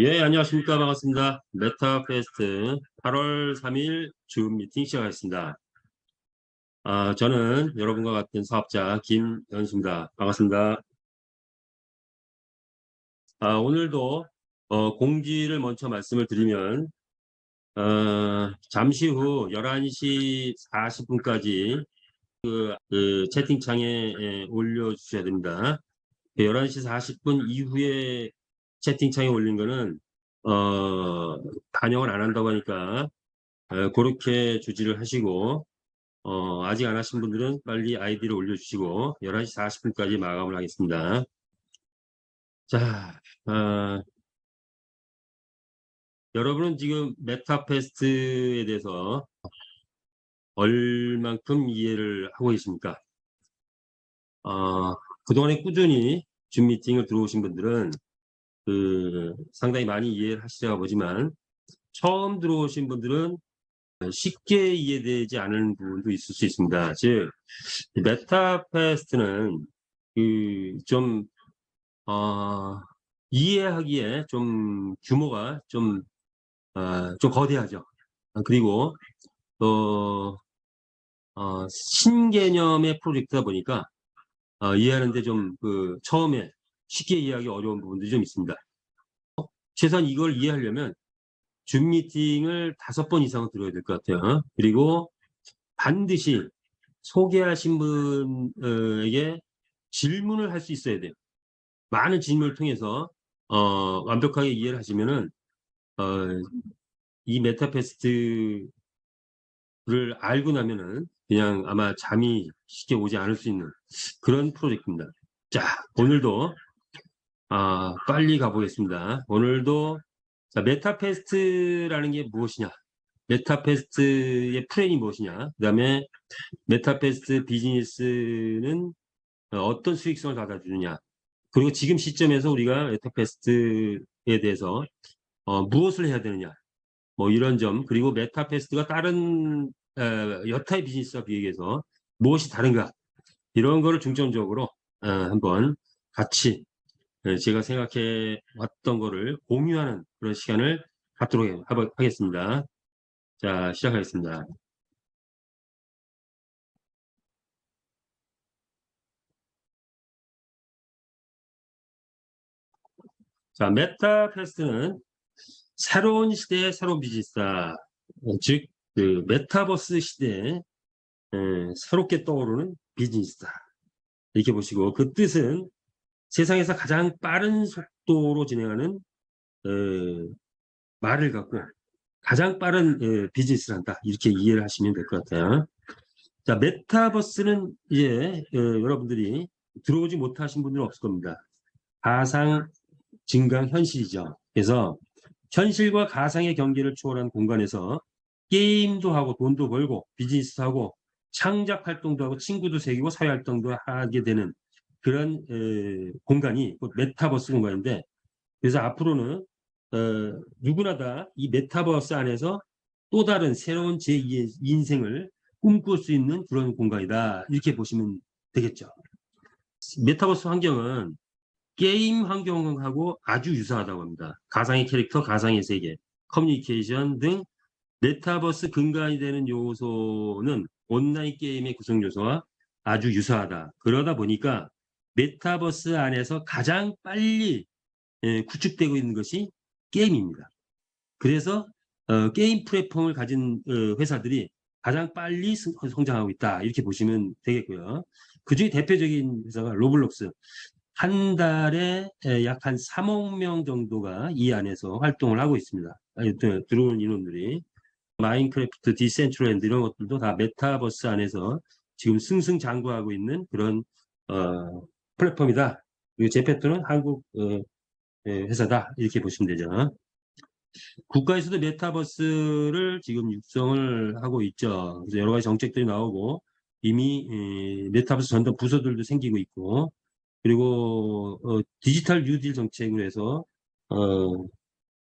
예, 안녕하십니까. 반갑습니다. 메타페스트 8월 3일 줌 미팅 시작하겠습니다. 저는 여러분과 같은 사업자 김연수입니다. 반갑습니다. 오늘도 공지를 먼저 말씀을 드리면 잠시 후 11시 40분까지 그 채팅창에 올려주셔야 됩니다. 11시 40분 이후에 채팅창에 올린 거는 반영을 안 한다고 하니까 그렇게 주지를 하시고 아직 안 하신 분들은 빨리 아이디를 올려주시고 11시 40분까지 마감을 하겠습니다. 자, 여러분은 지금 메타페스트에 대해서 얼만큼 이해를 하고 계십니까? 그동안에 꾸준히 줌 미팅을 들어오신 분들은 상당히 많이 이해를 하시려고 보지만 처음 들어오신 분들은 쉽게 이해되지 않은 부분도 있을 수 있습니다. 즉, 메타페스트는 좀 이해하기에 좀 규모가 좀 거대하죠. 그리고 또 신개념의 프로젝트다 보니까 이해하는데 좀 처음에 쉽게 이해하기 어려운 부분들이 좀 있습니다. 최소한 이걸 이해하려면 줌 미팅을 5번 이상은 들어야 될 것 같아요. 그리고 반드시 소개하신 분에게 질문을 할 수 있어야 돼요. 많은 질문을 통해서 완벽하게 이해를 하시면은 어, 이 메타페스트를 알고 나면은 그냥 아마 잠이 쉽게 오지 않을 수 있는 그런 프로젝트입니다. 자, 오늘도 빨리 가보겠습니다. 오늘도 자, 메타페스트라는 게 무엇이냐? 메타페스트의 플랜이 무엇이냐? 그 다음에 메타페스트 비즈니스는 어떤 수익성을 받아주느냐? 그리고 지금 시점에서 우리가 메타페스트에 대해서 무엇을 해야 되느냐? 뭐 이런 점, 그리고 메타페스트가 다른 여타의 비즈니스와 비교해서 무엇이 다른가? 이런 거를 중점적으로 한번 같이 제가 생각해 왔던 거를 공유하는 그런 시간을 갖도록 하겠습니다. 자, 시작하겠습니다. 자, 메타페스트는 새로운 시대의 새로운 비즈니스다. 즉, 메타버스 시대에 새롭게 떠오르는 비즈니스다. 이렇게 보시고, 그 뜻은 세상에서 가장 빠른 속도로 진행하는 어, 말을 갖고 가장 빠른 비즈니스를 한다. 이렇게 이해를 하시면 될 것 같아요. 자, 메타버스는 이제 여러분들이 들어오지 못하신 분들은 없을 겁니다. 가상, 증강, 현실이죠. 그래서 현실과 가상의 경계를 초월한 공간에서 게임도 하고 돈도 벌고 비즈니스도 하고 창작 활동도 하고 친구도 새기고 사회 활동도 하게 되는 그런 공간이 곧 메타버스 공간인데, 그래서 앞으로는 누구나 다 이 메타버스 안에서 또 다른 새로운 제2의 인생을 꿈꿀 수 있는 그런 공간이다. 이렇게 보시면 되겠죠. 메타버스 환경은 게임 환경하고 아주 유사하다고 합니다. 가상의 캐릭터, 가상의 세계, 커뮤니케이션 등 메타버스 근간이 되는 요소는 온라인 게임의 구성 요소와 아주 유사하다. 그러다 보니까 메타버스 안에서 가장 빨리 구축되고 있는 것이 게임입니다. 그래서 게임 플랫폼을 가진 회사들이 가장 빨리 성장하고 있다. 이렇게 보시면 되겠고요. 그중에 대표적인 회사가 로블록스. 한 달에 약 한 3억 명 정도가 이 안에서 활동을 하고 있습니다. 들어오는 인원들이. 마인크래프트, 디센트럴랜드 이런 것들도 다 메타버스 안에서 지금 승승장구하고 있는 그런 플랫폼이다. 그리고 제페토는 한국 회사다. 이렇게 보시면 되죠. 국가에서도 메타버스를 지금 육성을 하고 있죠. 그래서 여러 가지 정책들이 나오고 이미 메타버스 전담 부서들도 생기고 있고, 그리고 디지털 뉴딜 정책으로 해서 어,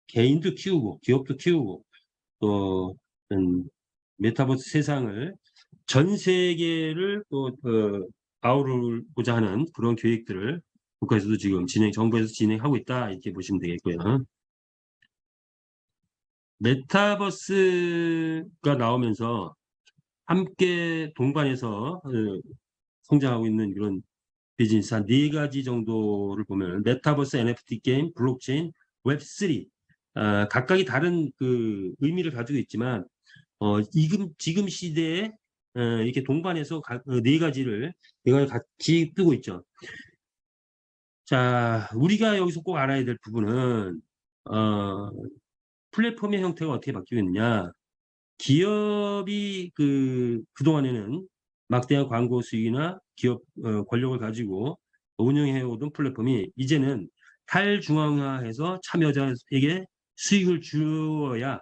개인도 키우고 기업도 키우고 또 메타버스 세상을 전 세계를 또 아우르고자 하는 그런 계획들을 국가에서도 지금 정부에서 진행하고 있다. 이렇게 보시면 되겠고요. 메타버스가 나오면서 함께 동반해서 성장하고 있는 이런 비즈니스 한 4가지 정도를 보면 메타버스, NFT 게임, 블록체인, 웹3 각각이 다른 그 의미를 가지고 있지만 지금 시대에 이렇게 동반해서 4가지를 내가 같이 뜨고 있죠. 자, 우리가 여기서 꼭 알아야 될 부분은 플랫폼의 형태가 어떻게 바뀌고 있느냐. 기업이 그동안에는 막대한 광고 수익이나 기업 권력을 가지고 운영해오던 플랫폼이 이제는 탈중앙화해서 참여자에게 수익을 주어야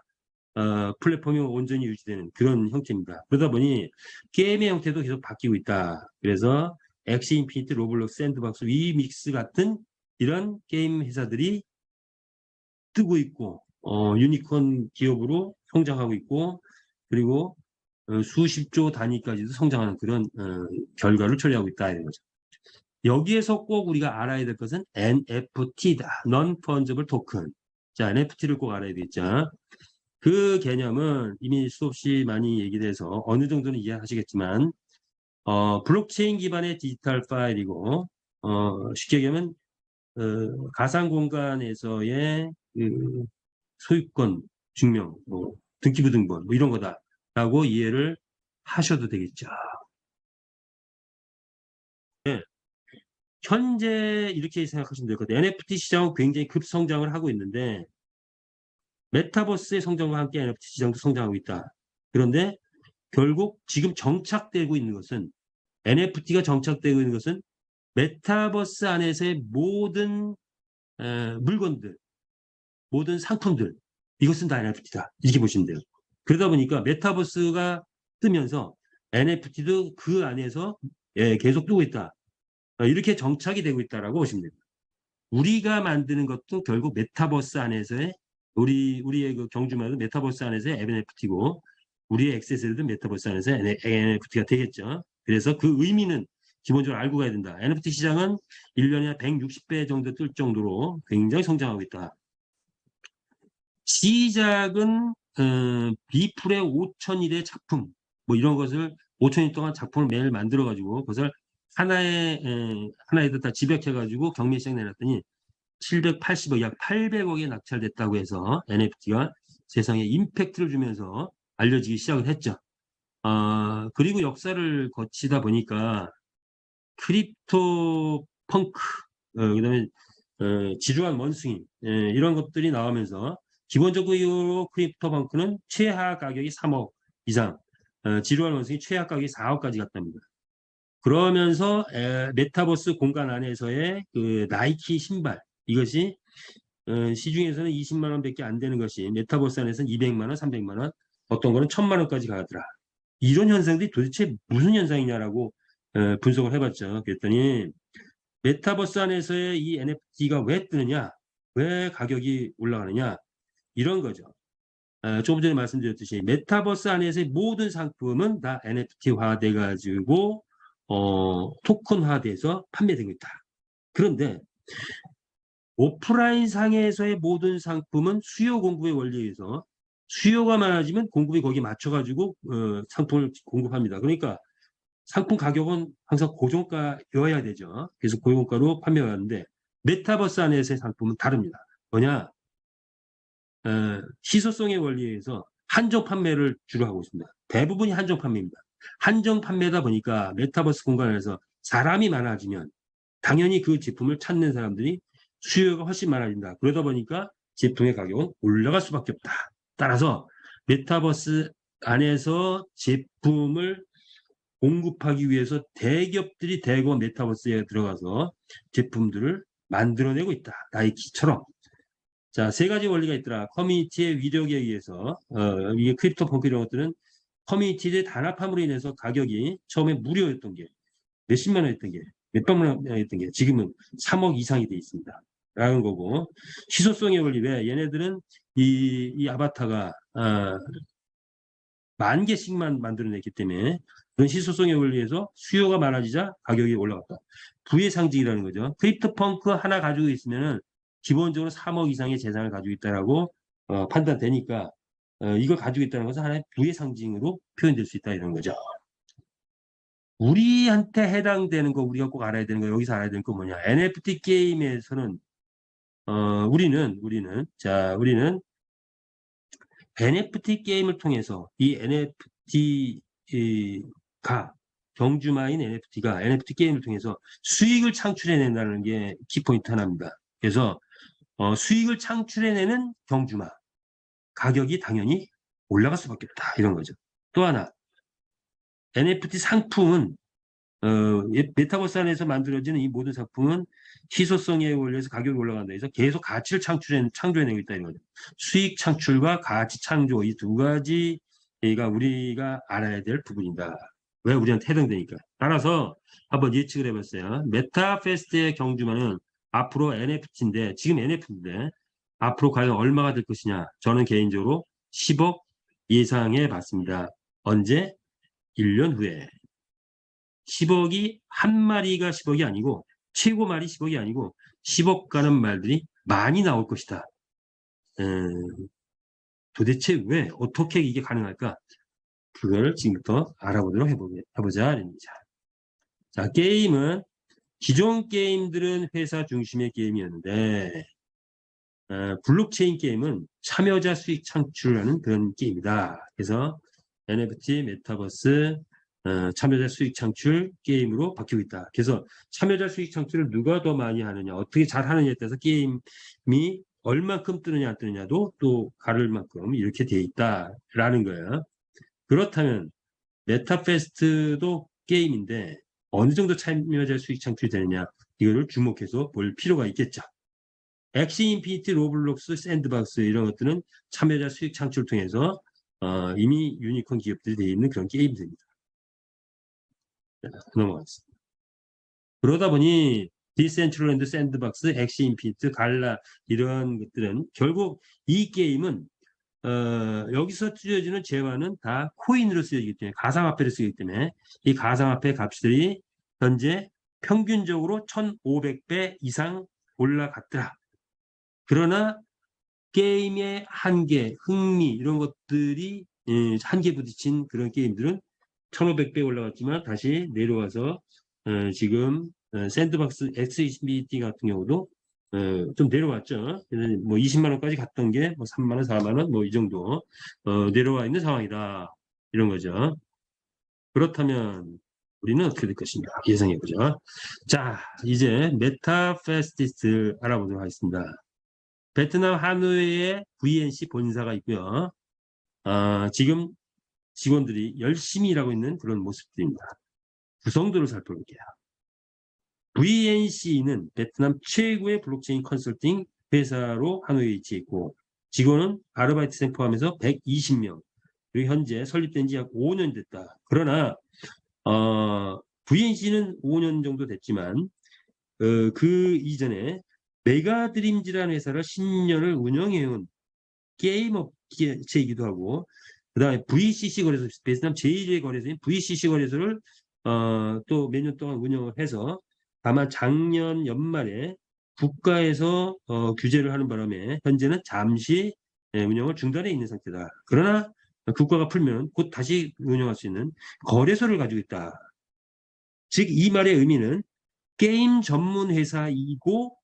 플랫폼이 온전히 유지되는 그런 형태입니다. 그러다 보니 게임의 형태도 계속 바뀌고 있다. 그래서 엑시 인피니티, 로블록스, 샌드박스, 위믹스 같은 이런 게임 회사들이 뜨고 있고 유니콘 기업으로 성장하고 있고 그리고 수십조 단위까지도 성장하는 그런 결과를 초래하고 있다 이런 거죠. 여기에서 꼭 우리가 알아야 될 것은 NFT다. Non-Fungible Token. 자, NFT를 꼭 알아야 되겠죠. 그 개념은 이미 수없이 많이 얘기돼서 어느 정도는 이해하시겠지만 블록체인 기반의 디지털 파일이고 쉽게 얘기하면 가상 공간에서의 소유권 증명, 등기부 등본 뭐 이런 거다라고 이해를 하셔도 되겠죠. 네. 현재 이렇게 생각하시면 될 것 같아요. NFT 시장은 굉장히 급성장을 하고 있는데 메타버스의 성장과 함께 NFT 시장도 성장하고 있다. 그런데 결국 지금 정착되고 있는 것은 NFT가 정착되고 있는 것은 메타버스 안에서의 모든 물건들, 모든 상품들 이것은 다 NFT다. 이렇게 보시면 돼요. 그러다 보니까 메타버스가 뜨면서 NFT도 그 안에서 계속 뜨고 있다. 이렇게 정착이 되고 있다라고 보시면 됩니다. 우리가 만드는 것도 결국 메타버스 안에서의 우리의 그 경주마도 메타버스 안에서의 NFT고 우리의 액세서리도 메타버스 안에서 NFT가 되겠죠. 그래서 그 의미는 기본적으로 알고 가야 된다. NFT 시장은 1년에 160배 정도 뜰 정도로 굉장히 성장하고 있다. 시작은 비플의 5,000일의 작품 뭐 이런 것을 5,000일 동안 작품을 매일 만들어 가지고 그것을 하나에다 집약해 가지고 경매 시장 내놨더니 780억 약 800억에 낙찰됐다고 해서 NFT가 세상에 임팩트를 주면서 알려지기 시작을 했죠. 그리고 역사를 거치다 보니까 크립토 펑크 그다음에 지루한 원숭이 이런 것들이 나오면서 기본적으로 크립토 펑크는 최하 가격이 3억 이상 지루한 원숭이 최하 가격이 4억까지 갔답니다. 그러면서 메타버스 공간 안에서의 그 나이키 신발 이것이 시중에서는 20만 원밖에 안 되는 것이 메타버스 안에서는 200만 원, 300만 원, 어떤 거는 1,000만 원까지 가더라. 이런 현상들이 도대체 무슨 현상이냐라고 분석을 해봤죠. 그랬더니 메타버스 안에서의 이 NFT가 왜 뜨느냐, 왜 가격이 올라가느냐 이런 거죠. 조금 전에 말씀드렸듯이 메타버스 안에서의 모든 상품은 다 NFT화 돼가지고 토큰화돼서 판매되고 있다. 그런데 오프라인 상에서의 모든 상품은 수요 공급의 원리에 의해서 수요가 많아지면 공급이 거기에 맞춰가지고 상품을 공급합니다. 그러니까 상품 가격은 항상 고정가여야 되죠. 그래서 고정가로 판매가 하는데 메타버스 안에서의 상품은 다릅니다. 뭐냐? 희소성의 원리에 의해서 한정 판매를 주로 하고 있습니다. 대부분이 한정 판매입니다. 한정 판매다 보니까 메타버스 공간에서 사람이 많아지면 당연히 그 제품을 찾는 사람들이 수요가 훨씬 많아진다. 그러다 보니까 제품의 가격은 올라갈 수밖에 없다. 따라서 메타버스 안에서 제품을 공급하기 위해서 대기업들이 대거 메타버스에 들어가서 제품들을 만들어내고 있다. 나이키처럼. 자, 3가지 원리가 있더라. 커뮤니티의 위력에 의해서 이게 크립토 펑크 이런 것들은 커뮤니티의 단합함으로 인해서 가격이 처음에 무료였던 게 몇십만 원이었던 게 몇백만 원이었던 게 지금은 3억 이상이 돼 있습니다. 라는 거고 희소성의 원리 왜 얘네들은 이 아바타가 10,000개씩만 만들어냈기 때문에 그런 희소성의 원리에서 수요가 많아지자 가격이 올라갔다. 부의 상징이라는 거죠. 크립토 펑크 하나 가지고 있으면은 기본적으로 3억 이상의 재산을 가지고 있다라고 판단되니까 이걸 가지고 있다는 것은 하나의 부의 상징으로 표현될 수 있다 이런 거죠. 우리한테 해당되는 거, 우리가 꼭 알아야 되는 거, 여기서 알아야 되는 거 뭐냐? NFT 게임에서는 우리는 NFT 게임을 통해서 이 NFT가 경주마인 NFT가 NFT 게임을 통해서 수익을 창출해낸다는 게 키포인트 하나입니다. 그래서 수익을 창출해내는 경주마 가격이 당연히 올라갈 수밖에 없다 이런 거죠. 또 하나 NFT 상품은 메타버스 안에서 만들어지는 이 모든 상품은 희소성에 올려서 가격이 올라간다 해서 계속 가치를 창조해내고 있다 이런 거죠. 수익 창출과 가치 창조 이 두 가지가 우리가 알아야 될 부분이다. 왜 우리한테 해당되니까. 따라서 한번 예측을 해봤어요. 메타페스트의 경주만은 앞으로 NFT인데 지금 NFT인데 앞으로 과연 얼마가 될 것이냐. 저는 개인적으로 10억 예상해 봤습니다. 언제? 1년 후에. 10억이 한 마리가 10억이 아니고 최고 말이 10억이 아니고 10억 가는 말들이 많이 나올 것이다. 도대체 왜 어떻게 이게 가능할까? 그걸 지금부터 알아보도록 해보자. 자, 게임은 기존 게임들은 회사 중심의 게임이었는데 블록체인 게임은 참여자 수익 창출하는 그런 게임이다. 그래서 NFT, 메타버스, 참여자 수익 창출 게임으로 바뀌고 있다. 그래서 참여자 수익 창출을 누가 더 많이 하느냐, 어떻게 잘 하느냐에 따라서 게임이 얼만큼 뜨느냐 안 뜨느냐도 또 가를 만큼 이렇게 돼 있다라는 거예요. 그렇다면 메타페스트도 게임인데 어느 정도 참여자 수익 창출이 되느냐 이거를 주목해서 볼 필요가 있겠죠. 엑시 인피니티, 로블록스, 샌드박스 이런 것들은 참여자 수익 창출을 통해서 이미 유니콘 기업들이 되어 있는 그런 게임들입니다. 넘어가겠습니다. 그러다 보니 디센트럴랜드, 샌드박스, 엑시 인피니트, 갈라 이런 것들은 결국 이 게임은 여기서 쓰여지는 재화는 다 코인으로 쓰여지기 때문에 가상화폐를 쓰기 때문에 이 가상화폐 값들이 현재 평균적으로 1,500배 이상 올라갔더라. 그러나 게임의 한계, 흥미 이런 것들이 한계 부딪힌 그런 게임들은 1,500배 올라갔지만 다시 내려와서 지금 샌드박스 XBT 같은 경우도 좀 내려왔죠. 뭐 20만 원까지 갔던 게 뭐 3만 원, 4만 원 뭐 이 정도 내려와 있는 상황이다. 이런 거죠. 그렇다면 우리는 어떻게 될 것인가 예상해 보죠. 자, 이제 메타페스티스 알아보도록 하겠습니다. 베트남 하노이에 VNC 본사가 있고요. 지금 직원들이 열심히 일하고 있는 그런 모습들입니다. 구성도를 살펴볼게요. VNC는 베트남 최고의 블록체인 컨설팅 회사로 하노이에 위치해 있고 직원은 아르바이트생 포함해서 120명. 그리고 현재 설립된 지 약 5년 됐다. 그러나 VNC는 5년 정도 됐지만 그 이전에 메가드림즈라는 회사를 10년을 운영해온 게임 업체이기도 하고 그 다음에 VCC 거래소, 베트남 제1의 거래소인 VCC 거래소를 또 몇 년 동안 운영을 해서 다만 작년 연말에 국가에서 규제를 하는 바람에 현재는 잠시 운영을 중단해 있는 상태다. 그러나 국가가 풀면 곧 다시 운영할 수 있는 거래소를 가지고 있다. 즉 이 말의 의미는 게임 전문 회사이고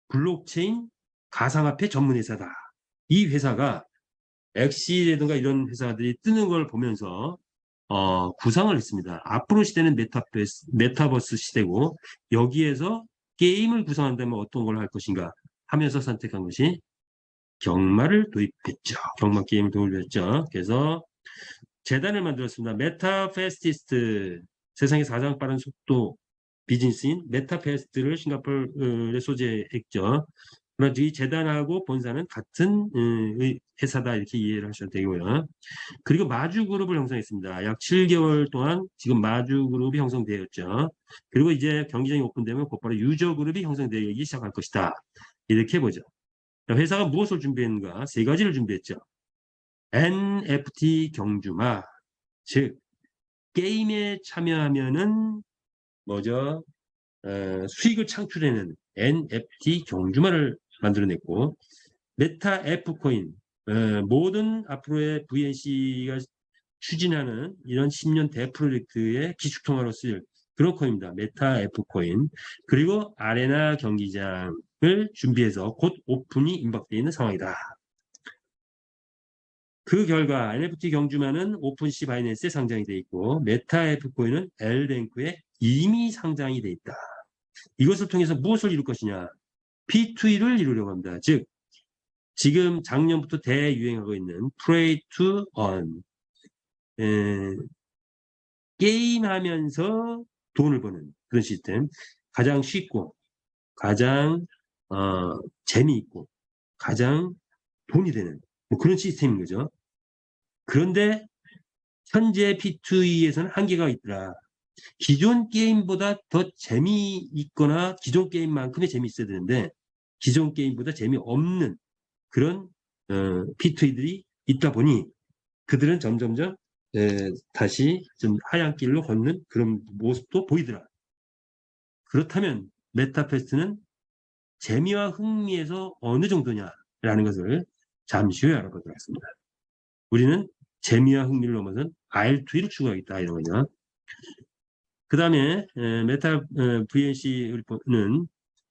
블록체인 가상화폐 전문 회사다. 이 회사가 엑시라든가 이런 회사들이 뜨는 걸 보면서 구상을 했습니다. 앞으로 시대는 메타버스 시대고 여기에서 게임을 구성한다면 어떤 걸 할 것인가 하면서 선택한 것이 경마를 도입했죠. 경마 게임을 도입했죠. 그래서 재단을 만들었습니다. 메타페스티스트, 세상에서 가장 빠른 속도 비즈니스인 메타페스트를 싱가포르에 소재했죠. 그래서 이 재단하고 본사는 같은 회사다 이렇게 이해를 하셔도 되고요. 그리고 마주그룹을 형성했습니다. 약 7개월 동안 지금 마주그룹이 형성되었죠. 그리고 이제 경기장이 오픈되면 곧바로 유저그룹이 형성되기 시작할 것이다. 이렇게 보죠. 회사가 무엇을 준비했는가? 세 가지를 준비했죠. NFT 경주마, 즉 게임에 참여하면은 뭐죠? 수익을 창출해내는 NFT 경주마를 만들어냈고 메타 F코인, 모든 앞으로의 VNC가 추진하는 이런 10년 대프로젝트의 기축통화로 쓰일 그런 코인입니다. 메타 F 코인. 그리고 아레나 경기장을 준비해서 곧 오픈이 임박되어 있는 상황이다. 그 결과 NFT 경주만은 오픈시 바이낸스에 상장이 되어 있고 메타 F 코인은 L뱅크에 이미 상장이 되어 있다. 이것을 통해서 무엇을 이룰 것이냐? P2E를 이루려고 합니다. 즉 지금 작년부터 대유행하고 있는 Play to Earn 게임하면서 돈을 버는 그런 시스템. 가장 쉽고 가장 재미있고 가장 돈이 되는 뭐 그런 시스템인 거죠. 그런데 현재 P2E에서는 한계가 있더라. 기존 게임보다 더 재미있거나 기존 게임만큼의 재미있어야 되는데 기존 게임보다 재미없는 그런 P2E들이 있다 보니 그들은 점점점 다시 좀 하얀 길로 걷는 그런 모습도 보이더라. 그렇다면 메타페스트는 재미와 흥미에서 어느 정도냐라는 것을 잠시 후에 알아보도록 하겠습니다. 우리는 재미와 흥미를 넘어선 R2E를 추구하겠다 이런 거죠. 그 다음에 메타 VNC는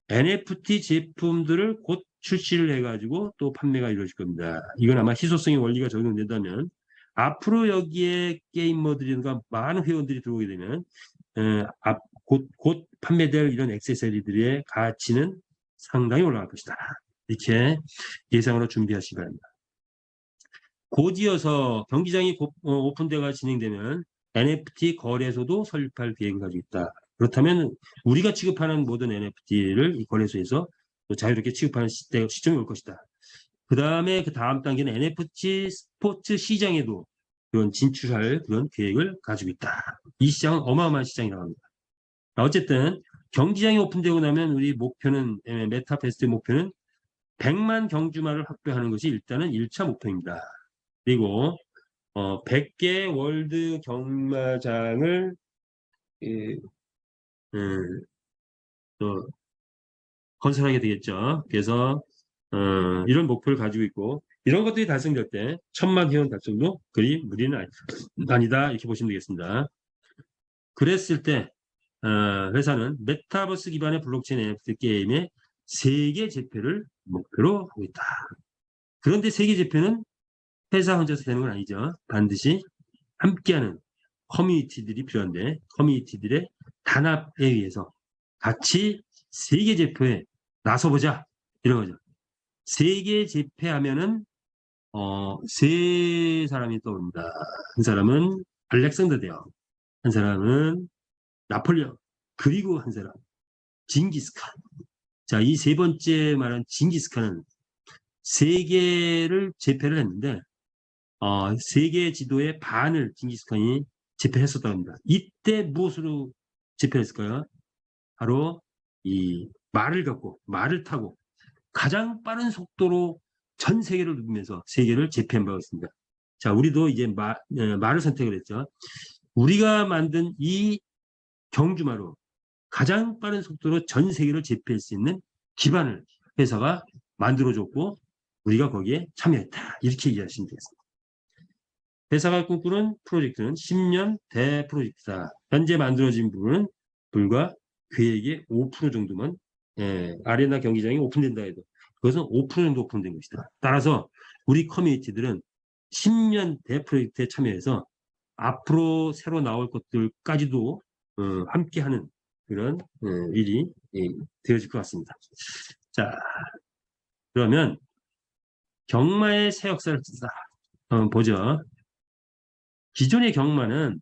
NFT 제품들을 곧 출시를 해가지고 또 판매가 이루어질 겁니다. 이건 아마 희소성의 원리가 적용된다면 앞으로 여기에 게이머들과 많은 회원들이 들어오게 되면 곧 판매될 이런 액세서리들의 가치는 상당히 올라갈 것이다. 이렇게 예상으로 준비하시기 바랍니다. 곧이어서 경기장이 오픈대가 진행되면 NFT 거래소도 설립할 계획을 가지고 있다. 그렇다면 우리가 취급하는 모든 NFT를 이 거래소에서 자유롭게 취급하는 시점이 올 것이다. 그 다음에 그 다음 단계는 NFT 스포츠 시장에도 그런 진출할 그런 계획을 가지고 있다. 이 시장은 어마어마한 시장이라고 합니다. 어쨌든 경기장이 오픈되고 나면 우리 목표는 메타페스트의 목표는 100만 경주마를 확보하는 것이 일단은 1차 목표입니다. 그리고 100개 월드 경마장을 또 건설하게 되겠죠. 그래서 이런 목표를 가지고 있고 이런 것들이 달성될 때 1000만 회원 달성도 그리 무리는 아니다 이렇게 보시면 되겠습니다. 그랬을 때 회사는 메타버스 기반의 블록체인 NFT 게임의 세계 재패를 목표로 하고 있다. 그런데 세계 재패는 회사 혼자서 되는 건 아니죠. 반드시 함께하는 커뮤니티들이 필요한데 커뮤니티들의 단합에 의해서 같이 세계 재패에 나서보자 이런 거죠. 세계 재패하면은 세 사람이 떠오릅니다. 한 사람은 알렉산더 대왕, 한 사람은 나폴레옹, 그리고 한 사람 징기스칸. 자, 이 세 번째 말한 징기스칸은 세계를 재패를 했는데 세계 지도의 반을 징기스칸이 재패했었다고 합니다. 이때 무엇으로 재패했을까요? 바로 이 말을 갖고 말을 타고 가장 빠른 속도로 전 세계를 누비면서 세계를 재패한 바가 있습니다. 자, 우리도 이제 말을 선택을 했죠. 우리가 만든 이 경주마로 가장 빠른 속도로 전 세계를 재패할 수 있는 기반을 회사가 만들어줬고 우리가 거기에 참여했다. 이렇게 이해하시면 되겠습니다. 회사가 꿈꾸는 프로젝트는 10년 대프로젝트다. 현재 만들어진 부분은 불과 계획의 5% 정도만 아레나 경기장이 오픈된다 해도 그것은 5% 정도 오픈된 것이다. 따라서 우리 커뮤니티들은 10년 대프로젝트에 참여해서 앞으로 새로 나올 것들까지도 함께하는 그런 일이 되어질 것 같습니다. 자, 그러면 경마의 새 역사를 보죠. 기존의 경마는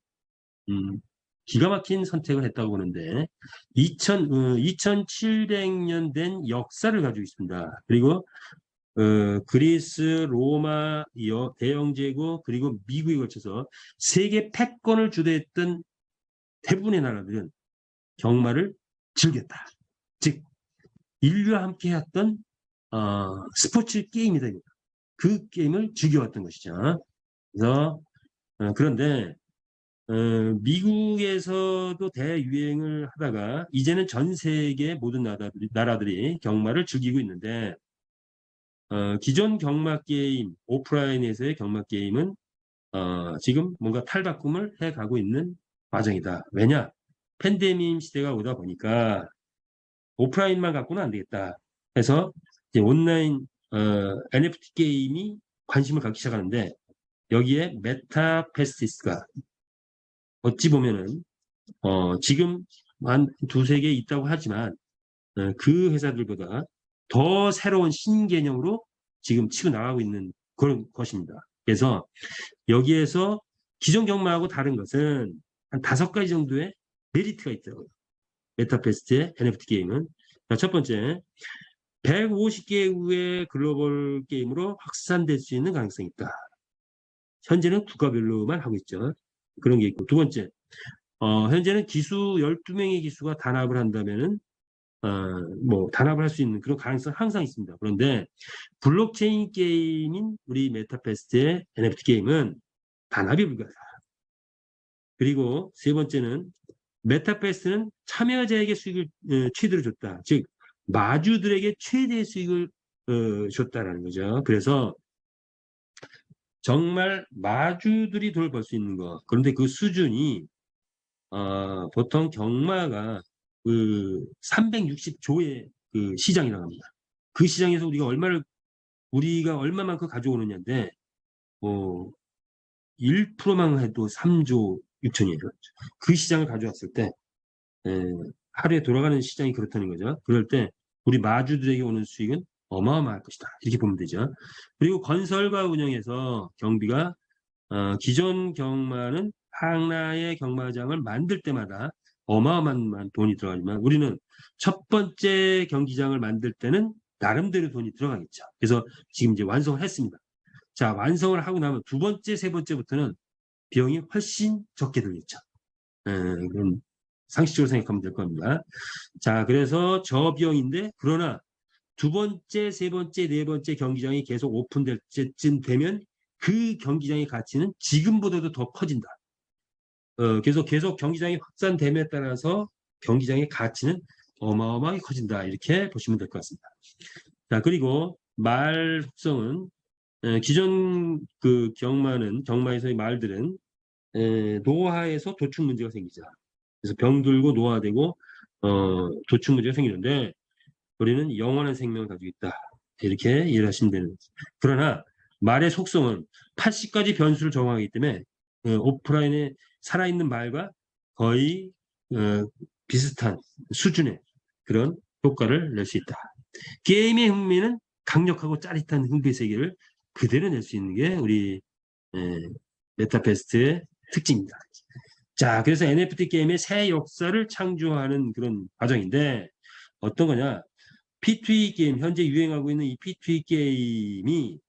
기가 막힌 선택을 했다고 보는데 2700년 된 역사를 가지고 있습니다. 그리고 그리스, 로마, 대영제국 그리고 미국에 걸쳐서 세계 패권을 주도했던 대부분의 나라들은 경마를 즐겼다. 즉 인류와 함께 했던 스포츠 게임이다. 그 게임을 즐겨왔던 것이죠. 그래서 그런데 미국에서도 대유행을 하다가 이제는 전 세계 모든 나라들이 경마를 즐기고 있는데 기존 경마 게임, 오프라인에서의 경마 게임은 지금 뭔가 탈바꿈을 해가고 있는 과정이다. 왜냐? 팬데믹 시대가 오다 보니까 오프라인만 갖고는 안 되겠다. 그래서 이제 온라인 NFT 게임이 관심을 갖기 시작하는데 여기에 메타페스티스가 어찌 보면은 지금 한 두세 개 있다고 하지만 그 회사들보다 더 새로운 신개념으로 지금 치고 나가고 있는 그런 것입니다. 그래서 여기에서 기존 경마하고 다른 것은 한 5가지 정도의 메리트가 있더라고요. 메타페스트의 NFT 게임은. 자, 첫 번째, 150개의 글로벌 게임으로 확산될 수 있는 가능성이 있다. 현재는 국가별로만 하고 있죠. 그런 게 있고. 두 번째, 현재는 기수 12명의 기수가 단합을 한다면은 뭐 단합을 할 수 있는 그런 가능성은 항상 있습니다. 그런데 블록체인 게임인 우리 메타페스트의 NFT 게임은 단합이 불가하다. 그리고 세 번째는 메타페스트는 참여자에게 수익을 최대로 줬다. 즉 마주들에게 최대의 수익을 줬다라는 거죠. 그래서 정말 마주들이 돈을 벌 수 있는 거. 그런데 그 수준이 보통 경마가 그 360조의 그 시장이라고 합니다. 그 시장에서 우리가 얼마만큼 가져오느냐인데 뭐 1%만 해도 3조 6천이에요. 그 시장을 가져왔을 때 하루에 돌아가는 시장이 그렇다는 거죠. 그럴 때 우리 마주들에게 오는 수익은 어마어마할 것이다. 이렇게 보면 되죠. 그리고 건설과 운영에서 경비가 기존 경마는 하나의 경마장을 만들 때마다 어마어마한 돈이 들어가지만 우리는 첫 번째 경기장을 만들 때는 나름대로 돈이 들어가겠죠. 그래서 지금 이제 완성을 했습니다. 자, 완성을 하고 나면 두 번째, 세 번째부터는 비용이 훨씬 적게 들겠죠. 그럼 상식적으로 생각하면 될 겁니다. 자, 그래서 저 비용인데 그러나 두 번째, 세 번째, 네 번째 경기장이 계속 오픈될 때쯤 되면 그 경기장의 가치는 지금보다도 더 커진다. 계속 경기장이 확산됨에 따라서 경기장의 가치는 어마어마하게 커진다. 이렇게 보시면 될 것 같습니다. 자, 그리고 말 속성은 기존 그 경마에서의 말들은 노화에서 도축 문제가 생기죠. 그래서 병들고 노화되고 도축 문제가 생기는데 우리는 영원한 생명을 가지고 있다. 이렇게 이해를 하시면 되는 거죠. 그러나 말의 속성은 80가지 변수를 적용하기 때문에 오프라인에 살아있는 말과 거의 비슷한 수준의 그런 효과를 낼 수 있다. 게임의 흥미는 강력하고 짜릿한 흥미의 세계를 그대로 낼 수 있는 게 우리 메타베스트의 특징입니다. 자, 그래서 NFT 게임의 새 역사를 창조하는 그런 과정인데 어떤 거냐? P2E 게임, 현재 유행하고 있는 이 P2E 게임이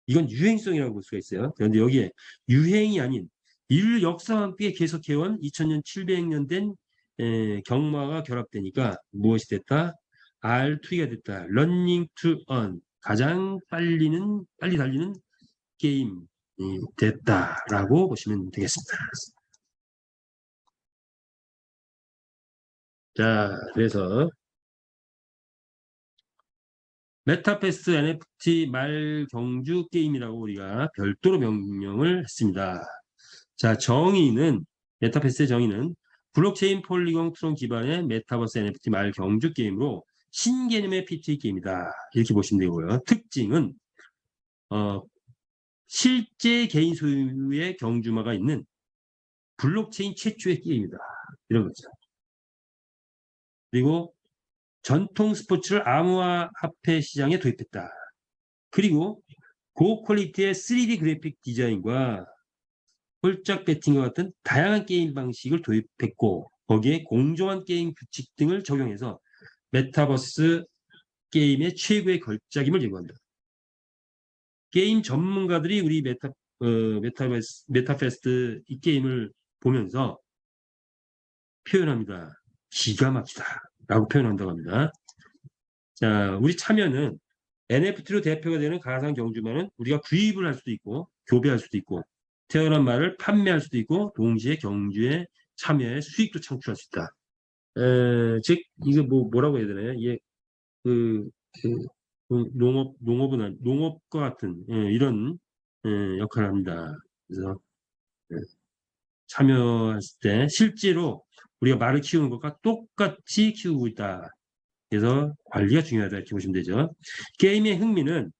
이건 유행성이라고 볼 수가 있어요. 그런데 여기에 유행이 아닌 인류 역사와 함께 계속해온 2000년, 700년 된 경마가 결합되니까 무엇이 됐다? R2가 됐다. Running to Earn. 가장 빨리 달리는 게임이 됐다라고 보시면 되겠습니다. 자, 그래서 메타패스 NFT 말 경주 게임이라고 우리가 별도로 명명을 했습니다. 자, 메타패스의 정의는 블록체인 폴리곤 트론 기반의 메타버스 NFT 말 경주 게임으로 신개념의 PT 게임이다. 이렇게 보시면 되고요. 특징은 실제 개인 소유의 경주마가 있는 블록체인 최초의 게임이다. 이런 거죠. 그리고 전통 스포츠를 암호화폐 시장에 도입했다. 그리고 고퀄리티의 3D 그래픽 디자인과 홀짝 배팅과 같은 다양한 게임 방식을 도입했고 거기에 공정한 게임 규칙 등을 적용해서 메타버스 게임의 최고의 걸작임을 제공한다. 게임 전문가들이 우리 메타페스트 이 게임을 보면서 표현합니다. 기가 막히다 라고 표현한다고 합니다. 자, 우리 참여는 NFT로 대표가 되는 가상 경주만은 우리가 구입을 할 수도 있고 교배할 수도 있고 태어난 말을 판매할 수도 있고 동시에 경주에 참여해 수익도 창출할 수 있다. 즉 이게 뭐라고 해야 되나요? 이게 농업과 같은 이런 역할을 합니다. 그래서 참여했을 때 실제로 우리가 말을 키우는 것과 똑같이 키우고 있다. 그래서 관리가 중요하다 이렇게 보시면 되죠. 게임의 흥미는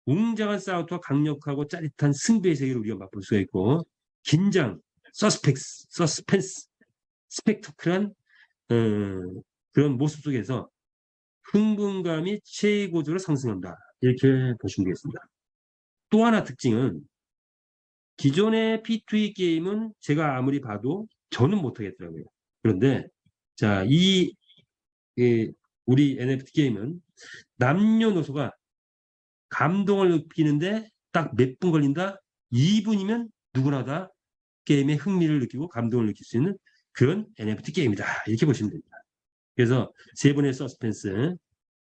웅장한 싸움과 강력하고 짜릿한 승부의 세계를 우리가 맛볼 수가 있고 긴장, 서스펜스, 스펙터클한 그런 모습 속에서 흥분감이 최고조로 상승한다. 이렇게 보시면 되겠습니다. 또 하나 특징은 기존의 P2E 게임은 제가 아무리 봐도 저는 못하겠더라고요. 그런데 자, 우리 NFT 게임은 남녀노소가 감동을 느끼는데 딱 몇 분 걸린다? 2분이면 누구나 다 게임의 흥미를 느끼고 감동을 느낄 수 있는 그런 NFT 게임이다. 이렇게 보시면 됩니다. 그래서 세 번의 서스펜스,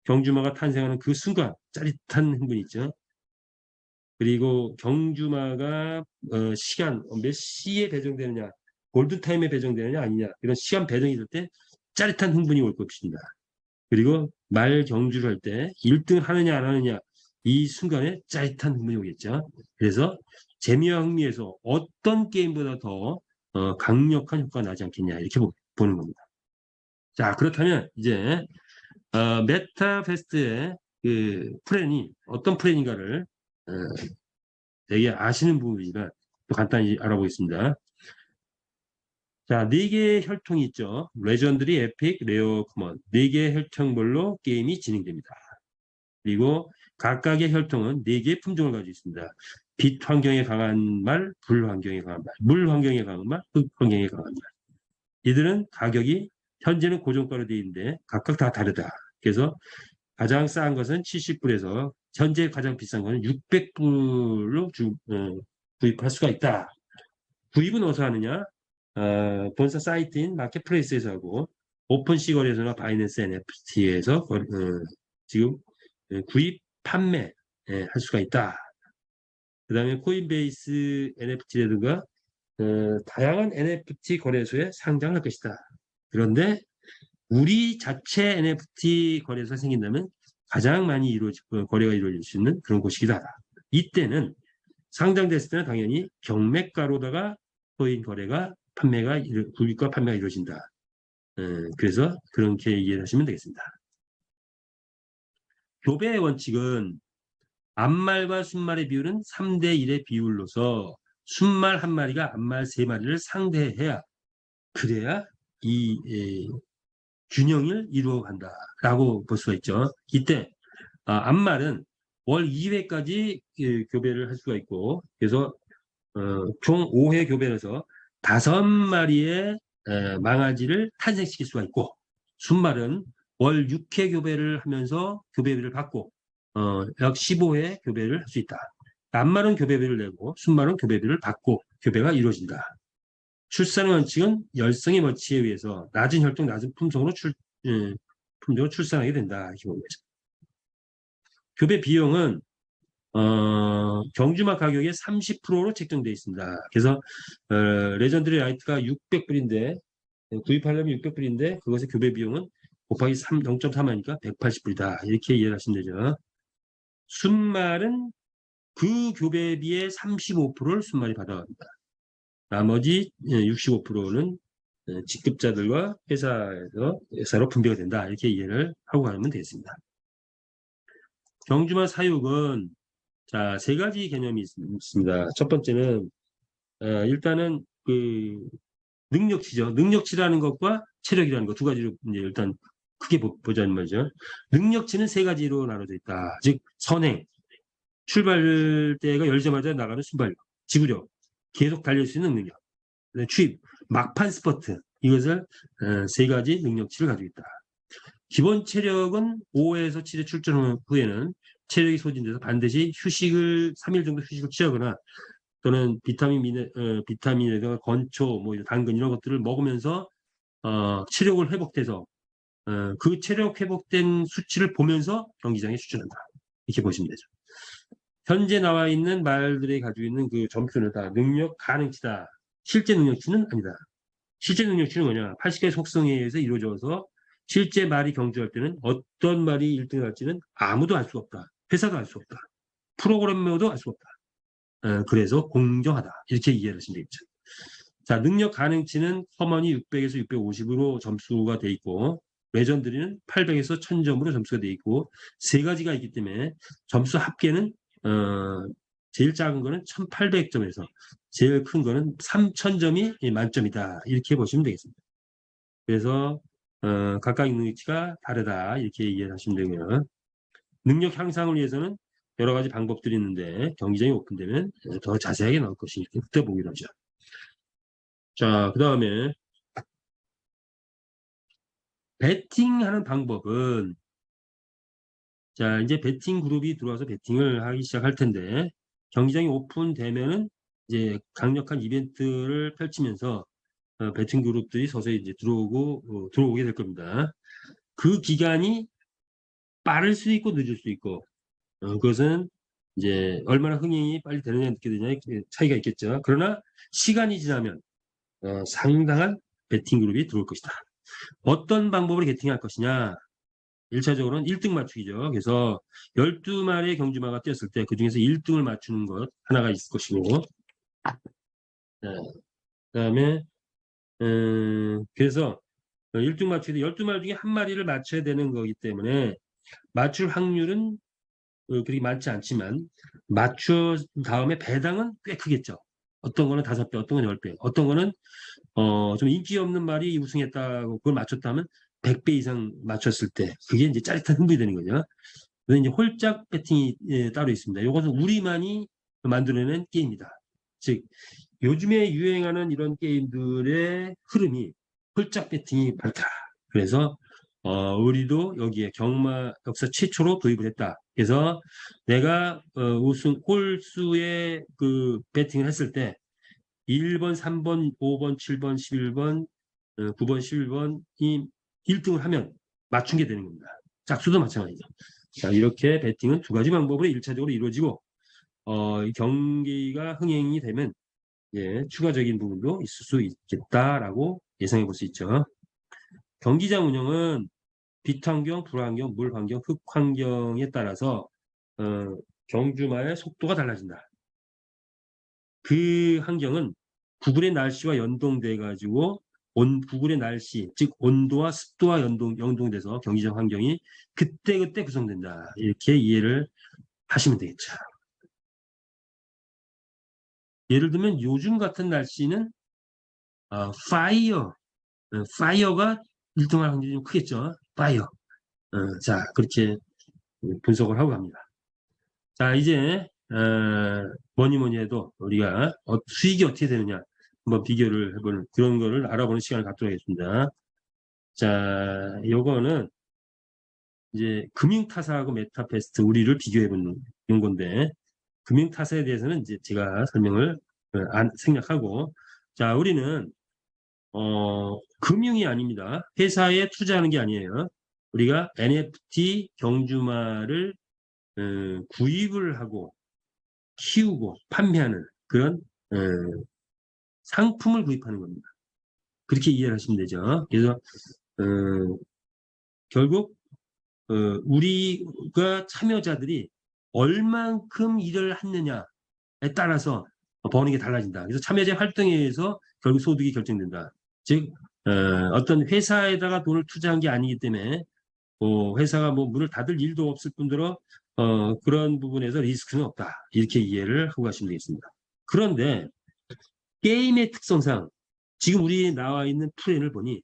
경주마가 탄생하는 그 순간 짜릿한 흥분이 있죠. 그리고 경주마가 시간 몇 시에 배정되느냐, 골든타임에 배정되느냐 아니냐 이런 시간 배정이 될 때 짜릿한 흥분이 올 것입니다. 그리고 말 경주를 할 때 1등을 하느냐 안 하느냐 이 순간에 짜릿한 흥분이 오겠죠. 그래서 재미와 흥미에서 어떤 게임보다 더 강력한 효과가 나지 않겠냐 이렇게 보는 겁니다. 자, 그렇다면 이제 메타페스트의 그 플랜이 어떤 플랜인가를 되게 아시는 분이니까 또 간단히 알아보겠습니다. 자, 4개의 혈통이 있죠. 레전드리, 에픽, 레어, 커먼 4개의 혈통별로 게임이 진행됩니다. 그리고 각각의 혈통은 4개의 품종을 가지고 있습니다. 빛 환경에 강한 말, 불 환경에 강한 말, 물 환경에 강한 말, 흙 환경에 강한 말. 이들은 가격이 현재는 고정가로 되어 있는데 각각 다 다르다. 그래서 가장 싼 것은 70불에서 현재 가장 비싼 것은 600불로 구입할 수가 있다. 구입은 어디서 하느냐? 본사 사이트인 마켓플레이스에서 하고 오픈시 거래소나 바이낸스 NFT에서 지금 구입, 판매 할 수가 있다. 그 다음에 코인베이스 NFT라든가 다양한 NFT 거래소에 상장할 것이다. 그런데 우리 자체 NFT 거래소가 생긴다면 가장 많이 거래가 이루어질 수 있는 그런 곳이기도 하다. 이때는 상장됐을 때는 당연히 경매가로다가 코인 거래가 구입과 판매가 이루어진다. 그래서 그렇게 이해하시면 되겠습니다. 교배의 원칙은 암말과 순말의 비율은 3대1의 비율로서 순말 한 마리가 암말 3마리를 상대해야 그래야 이 균형을 이루어간다라고 볼 수가 있죠. 이때 암말은 월 2회까지 교배를 할 수가 있고 그래서 총 5회 교배를 해서 5마리의 망아지를 탄생시킬 수가 있고 순말은 월 6회 교배를 하면서 교배비를 받고 약 15회 교배를 할 수 있다. 암말은 교배비를 내고 순말은 교배비를 받고 교배가 이루어진다. 출산의 원칙은 열성의 원칙에 의해서 낮은 혈통, 낮은 품종으로 출산하게 된다. 이렇게 보는 거죠. 교배 비용은 경주마 가격의 30%로 책정되어 있습니다. 그래서 레전드리 라이트가 600불인데 구입하려면 600불인데 그것의 교배 비용은 곱하기 0.3하니까 180불이다. 이렇게 이해를 하시면 되죠. 순말은 그 교배비의 35%를 순말이 받아갑니다. 나머지 65%는 직급자들과 회사로 분배가 된다. 이렇게 이해를 하고 가면 되겠습니다. 경주마 사육은 자, 3가지 개념이 있습니다. 첫 번째는 일단은 그 능력치죠. 능력치라는 것과 체력이라는 것 2가지로 이제 일단 크게 보자는 말이죠. 능력치는 3가지로 나눠져 있다. 즉 선행, 출발대가 열자마자 나가는 순발력, 지구력, 계속 달릴 수 있는 능력, 취입, 막판 스퍼트 이것을 3가지 능력치를 가지고 있다. 기본 체력은 5에서 7회 출전 후에는 체력이 소진돼서 반드시 3일 정도 휴식을 취하거나 또는 비타민이나 건초, 당근 이런 것들을 먹으면서 체력을 회복돼서 그 체력 회복된 수치를 보면서 경기장에 출전한다. 이렇게 보시면 되죠. 현재 나와 있는 말들이 가지고 있는 그 점수는 다 능력 가능치다. 실제 능력치는 아니다. 실제 능력치는 뭐냐? 80개의 속성에 의해서 이루어져서 실제 말이 경주할 때는 어떤 말이 1등을 할지는 아무도 알 수 없다. 회사도 알 수 없다. 프로그래머도 알 수 없다. 그래서 공정하다. 이렇게 이해를 하시면 되겠죠. 자, 능력 가능치는 커먼이 600에서 650으로 점수가 돼 있고, 레전드리는 800에서 1000점으로 점수가 돼 있고, 세 가지가 있기 때문에 점수 합계는 제일 작은 거는 1800점에서 제일 큰 거는 3000점이 만점이다. 이렇게 보시면 되겠습니다. 그래서 각각의 능력치가 다르다. 이렇게 이해를 하시면 되고요. 능력 향상을 위해서는 여러 가지 방법들이 있는데 경기장이 오픈되면 더 자세하게 나올 것이니까 그때 보기로 하죠. 자, 그 다음에 배팅하는 방법은, 자, 이제 배팅 그룹이 들어와서 배팅을 하기 시작할 텐데, 경기장이 오픈되면은 이제 강력한 이벤트를 펼치면서 배팅 그룹들이 서서히 이제 들어오게 될 겁니다. 그 기간이 빠를 수 있고 늦을 수 있고, 그것은 이제 얼마나 흥행이 빨리 되느냐 늦게 되느냐의 차이가 있겠죠. 그러나 시간이 지나면 상당한 배팅 그룹이 들어올 것이다. 어떤 방법으로 배팅할 것이냐? 1차적으로는 1등 맞추기죠. 그래서 12마리의 경주마가 뛰었을 때 그중에서 1등을 맞추는 것 하나가 있을 것이고, 그 다음에 그래서 1등 맞추기 12마리 중에 한 마리를 맞춰야 되는 거기 때문에 맞출 확률은 그렇게 많지 않지만 맞춘 다음에 배당은 꽤 크겠죠. 어떤 거는 5배, 어떤 건 10배, 어떤 거는 좀 인기 없는 말이 우승했다고 그걸 맞췄다면 100배 이상 맞췄을 때 그게 이제 짜릿한 흥분이 되는 거죠. 그래서 이제 홀짝 배팅이 따로 있습니다. 이것은 우리만이 만들어낸 게임이다. 즉 요즘에 유행하는 이런 게임들의 흐름이 홀짝 배팅이 밝다. 그래서 우리도 여기에 경마 역사 최초로 도입을 했다. 그래서 내가 우승 홀수의 그 배팅을 했을 때 1번, 3번, 5번, 7번, 11번, 9번, 11번이 1등을 하면 맞춘 게 되는 겁니다. 짝수도 마찬가지죠. 자, 이렇게 배팅은 두 가지 방법으로 1차적으로 이루어지고 이 경기가 흥행이 되면 추가적인 부분도 있을 수 있겠다라고 예상해 볼 수 있죠. 경기장 운영은 빛 환경, 불 환경, 물 환경, 흙 환경에 따라서 경주마의 속도가 달라진다. 그 환경은 구글의 날씨와 연동돼 가지고 구글의 날씨, 즉 온도와 습도와 연동돼서 경기장 환경이 그때그때 구성된다. 이렇게 이해를 하시면 되겠죠. 예를 들면 요즘 같은 날씨는 파이어가 1등할 확률이 좀 크겠죠. 파이어. 자, 그렇게 분석을 하고 갑니다. 자, 이제 뭐니 해도 우리가 수익이 어떻게 되느냐 한번 비교를 해보는 그런 거를 알아보는 시간을 갖도록 하겠습니다. 자, 요거는 이제 금융타사하고 메타베스트 우리를 비교해보는 건데, 금융타사에 대해서는 이제 제가 설명을 생략하고, 자, 우리는 금융이 아닙니다. 회사에 투자하는 게 아니에요. 우리가 NFT 경주마를 구입을 하고 키우고 판매하는 그런 상품을 구입하는 겁니다. 그렇게 이해를 하시면 되죠. 그래서 결국 우리가 참여자들이 얼만큼 일을 했느냐에 따라서 버는 게 달라진다. 그래서 참여자 활동에 의해서 결국 소득이 결정된다. 즉 어떤 회사에다가 돈을 투자한 게 아니기 때문에 회사가 뭐 문을 닫을 일도 없을 뿐더러 그런 부분에서 리스크는 없다. 이렇게 이해를 하고 가시면 되겠습니다. 그런데 게임의 특성상 지금 우리 나와 있는 프레임을 보니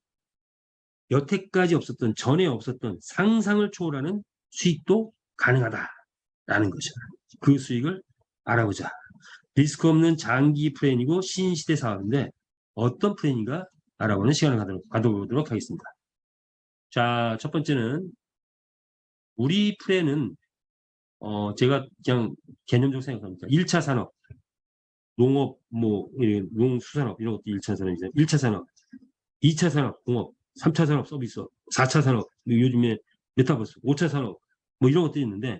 여태까지 없었던, 전에 없었던 상상을 초월하는 수익도 가능하다라는 거죠. 그 수익을 알아보자. 리스크 없는 장기 프레임이고 신시대 사업인데 어떤 프레임인가 알아보는 시간을 가져보도록 하겠습니다. 자, 첫 번째는 우리 프레임은 제가 그냥 개념적으로 생각합니다. 1차 산업, 농업, 농수산업 이런 것도 1차 산업이죠. 1차 산업, 2차 산업, 공업, 3차 산업 서비스, 4차 산업, 요즘에 메타버스, 5차 산업 뭐 이런 것들이 있는데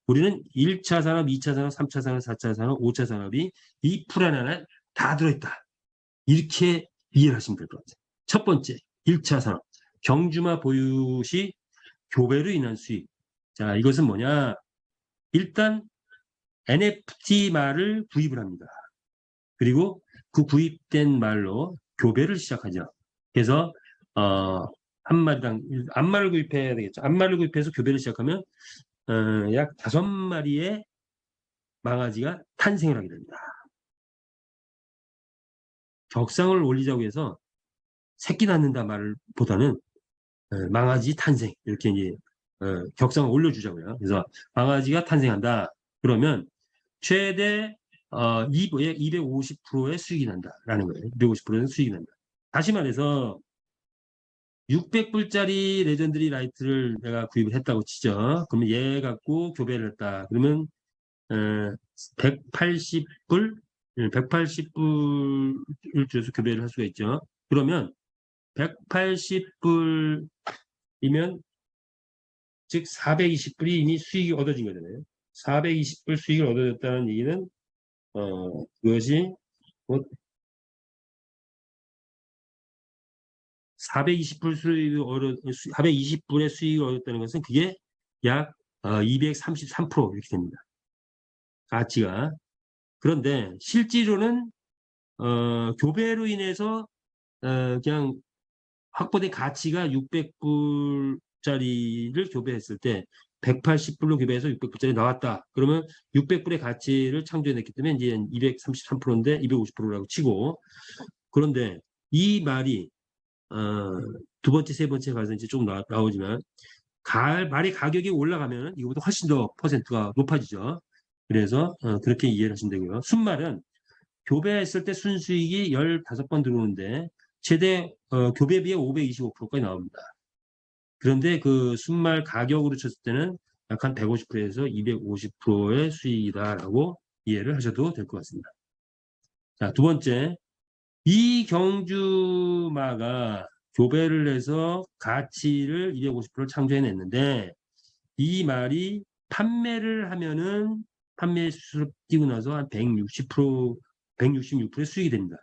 우리는 1차 산업, 2차 산업, 3차 산업, 4차 산업, 5차 산업이 이 프레임 안에 다 들어있다. 이렇게 이해를 하시면 될 것 같아요. 첫 번째, 1차 산업. 경주마 보유 시 교배로 인한 수익. 자, 이것은 뭐냐? 일단 NFT 말을 구입을 합니다. 그리고 그 구입된 말로 교배를 시작하죠. 그래서 한 마리당 암말을 구입해야 되겠죠. 암말을 구입해서 교배를 시작하면 약 5마리의 망아지가 탄생을 하게 됩니다. 격상을 올리자고 해서 새끼 낳는다 말을 보다는 망아지 탄생 이렇게 이제 격상을 올려주자고요. 그래서 망아지가 탄생한다. 그러면 최대 250%의 수익이 난다라는 거예요. 250%는 수익이 난다. 다시 말해서 600불짜리 레전드리 라이트를 내가 구입을 했다고 치죠. 그러면 얘 갖고 교배를 했다. 그러면 180불, 180불을 줘서 교배를 할 수가 있죠. 그러면 180불이면 즉 420불이 이미 수익이 얻어진 거잖아요. 420불 수익을 얻어졌다는 얘기는 그것이 420불의 수익을 얻었다는 것은 그게 약 233% 이렇게 됩니다. 가치가. 그런데 실제로는 교배로 인해서 그냥 확보된 가치가 600불짜리를 교배했을 때 180불로 교배해서 600불짜리 나왔다. 그러면 600불의 가치를 창조해냈기 때문에 이제 233%인데 250%라고 치고, 그런데 이 말이 두 번째, 세 번째 가서 이제 좀 나오지만 말의 가격이 올라가면 이거보다 훨씬 더 퍼센트가 높아지죠. 그래서 그렇게 이해를 하시면 되고요. 순말은 교배했을 때 순수익이 15번 들어오는데 최대 교배비의 525%까지 나옵니다. 그런데 그 순말 가격으로 쳤을 때는 약 한 150%에서 250%의 수익이다라고 이해를 하셔도 될 것 같습니다. 자, 두 번째, 이 경주마가 교배를 해서 가치를 250%를 창조해냈는데 이 말이 판매를 하면은 판매 수수료 뛰고 나서 한 160%, 166%의 수익이 됩니다.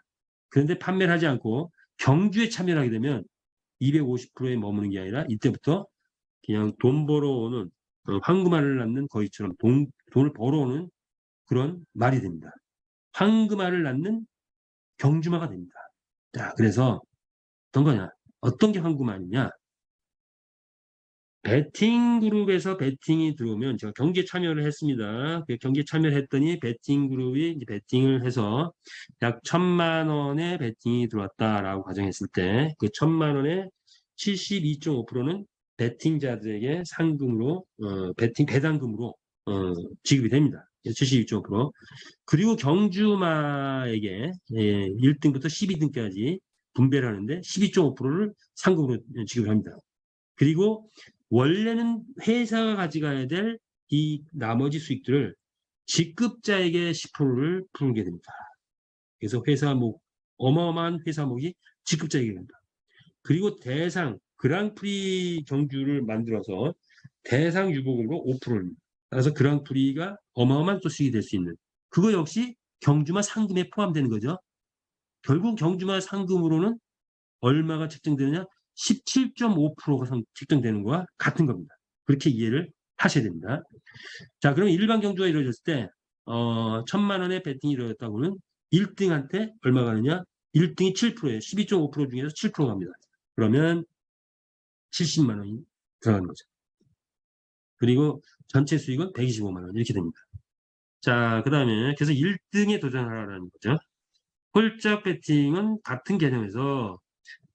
그런데 판매를 하지 않고 경주에 참여를 하게 되면 250%에 머무는 게 아니라 이때부터 그냥 돈 벌어오는 황금알을 낳는 거위처럼 돈을 벌어오는 그런 말이 됩니다. 황금알을 낳는 경주마가 됩니다. 자, 그래서 어떤 거냐? 어떤 게 황금알이냐? 베팅 그룹에서 베팅이 들어오면 제가 경기에 참여를 했습니다. 경기에 참여를 했더니 베팅 그룹이 이제 베팅을 해서 약 1,000만 원의 베팅이 들어왔다라고 가정했을 때 그 1,000만 원의 72.5%는 베팅자들에게 상금으로 베팅 배당금으로 지급이 됩니다. 72.5%. 그리고 경주마에게 1등부터 12등까지 분배를 하는데 12.5%를 상금으로 지급을 합니다. 그리고 원래는 회사가 가져가야 될 이 나머지 수익들을 직급자에게 10%를 풀게 됩니다. 그래서 회사목, 어마어마한 회사목이 직급자에게 됩니다. 그리고 대상, 그랑프리 경주를 만들어서 대상 유보금으로 5%를. 따라서 그랑프리가 어마어마한 또 수익이 될 수 있는. 그거 역시 경주마 상금에 포함되는 거죠. 결국 경주마 상금으로는 얼마가 책정되느냐? 17.5%가 책정되는 거와 같은 겁니다. 그렇게 이해를 하셔야 됩니다. 자, 그러면 일반 경주가 이루어졌을 때 1,000만 원의 베팅이 이루어졌다고는 1등한테 얼마 가느냐? 1등이 7%예요. 12.5% 중에서 7% 갑니다. 그러면 70만 원이 들어가는 거죠. 그리고 전체 수익은 125만 원 이렇게 됩니다. 자, 그 다음에 그래서 1등에 도전하라는 거죠. 홀짝 베팅은 같은 개념에서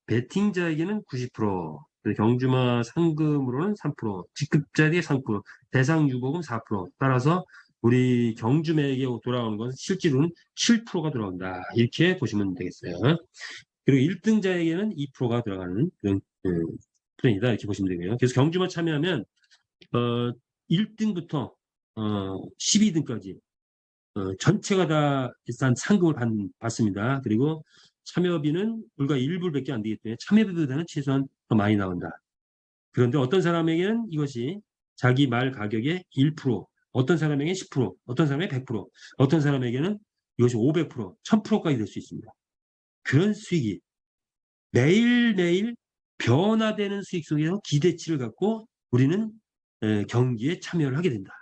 베팅자에게는 90%, 경주마 상금으로는 3%, 직급자에게 3%, 대상 유보금 4%. 따라서 우리 경주매에게 돌아오는 것은 실제로는 7%가 들어간다. 이렇게 보시면 되겠어요. 그리고 1등자에게는 2%가 들어가는 그런 플랜이다. 이렇게 보시면 되고요. 그래서 경주마 참여하면 1등부터 12등까지 전체가 다 일단 상금을 받습니다. 그리고 참여비는 불과 1불밖에 안 되기 때문에 참여비보다는 최소한 더 많이 나온다. 그런데 어떤 사람에게는 이것이 자기 말 가격의 1%, 어떤 사람에게는 10%, 어떤 사람에게는 100%, 어떤 사람에게는 이것이 500%, 1000%까지 될 수 있습니다. 그런 수익이 매일매일 변화되는 수익 속에서 기대치를 갖고 우리는 경기에 참여를 하게 된다.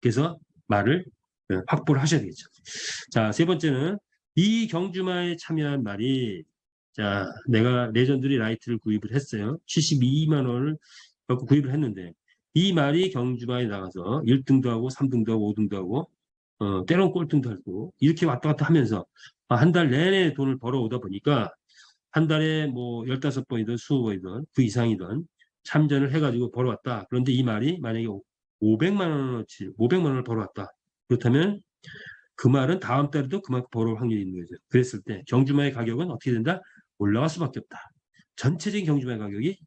그래서 말을 확보를 하셔야 되겠죠. 자, 세 번째는 이 경주마에 참여한 말이, 자, 내가 레전드리 라이트를 구입을 했어요. 72만 원을 갖고 구입을 했는데 이 말이 경주마에 나가서 1등도 하고 3등도 하고 5등도 하고 때론 꼴등도 하고 이렇게 왔다 갔다 하면서 한 달 내내 돈을 벌어오다 보니까 한 달에 뭐 15번이든 20번이든 그 이상이든 참전을 해가지고 벌어왔다. 그런데 이 말이 만약에 500만 원을 벌어왔다. 그렇다면 그 말은 다음 달에도 그만큼 벌어올 확률이 있는 거죠. 그랬을 때 경주마의 가격은 어떻게 된다? 올라갈 수밖에 없다. 전체적인 경주마의 가격이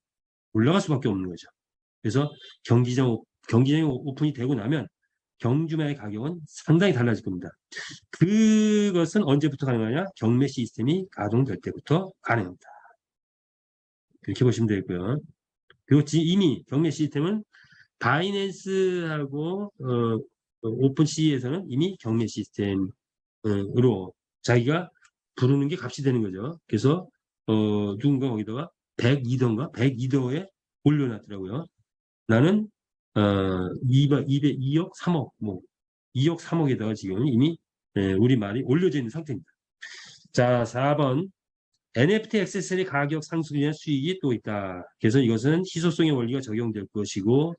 올라갈 수밖에 없는 거죠. 그래서 경기장이 오픈이 되고 나면 경주마의 가격은 상당히 달라질 겁니다. 그것은 언제부터 가능하냐? 경매 시스템이 가동될 때부터 가능합니다. 이렇게 보시면 되고요. 그리고 이미 경매 시스템은 바이낸스하고 오픈C에서는 이미 경매 시스템으로 자기가 부르는 게 값이 되는 거죠. 그래서 누군가 거기다가 102도에 올려놨더라고요. 나는 2억 3억 뭐 2억 3억에다가 지금 이미 우리 말이 올려져 있는 상태입니다. 자, 4번 NFT 액세서리 가격 상승에 대한 수익이 또 있다. 그래서 이것은 희소성의 원리가 적용될 것이고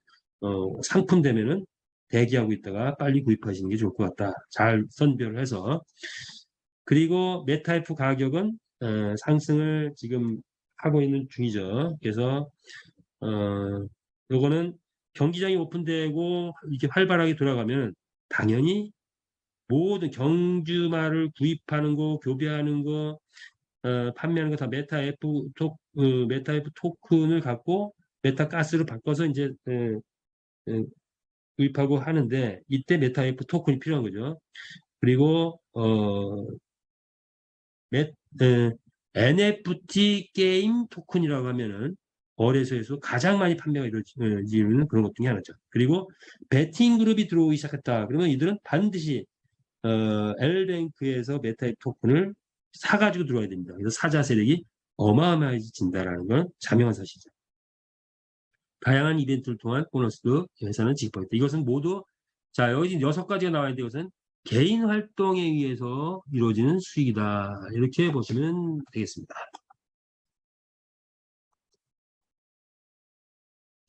상품 되면은 대기하고 있다가 빨리 구입하시는 게 좋을 것 같다. 잘 선별을 해서. 그리고 메타F 가격은 상승을 지금 하고 있는 중이죠. 그래서 요거는 경기장이 오픈되고 이렇게 활발하게 돌아가면 당연히 모든 경주마를 구입하는 거, 교배하는 거, 판매하는 거 다 메타F 토큰을 갖고 메타가스로 바꿔서 이제 구입하고 하는데 이때 메타F 토큰이 필요한 거죠. 그리고 NFT 게임 토큰이라고 하면은 거래소에서 가장 많이 판매가 이루어지는 그런 것 중에 하나죠. 그리고 베팅 그룹이 들어오기 시작했다. 그러면 이들은 반드시 L뱅크에서 메타F 토큰을 사가지고 들어와야 됩니다. 그래서 사자 세력이 어마어마해진다라는 건 자명한 사실이죠. 다양한 이벤트를 통한 보너스도 회사는 지급하겠다. 이것은 모두 자 여기 6가지가 나와 있는데 이것은 개인 활동에 의해서 이루어지는 수익이다. 이렇게 보시면 되겠습니다.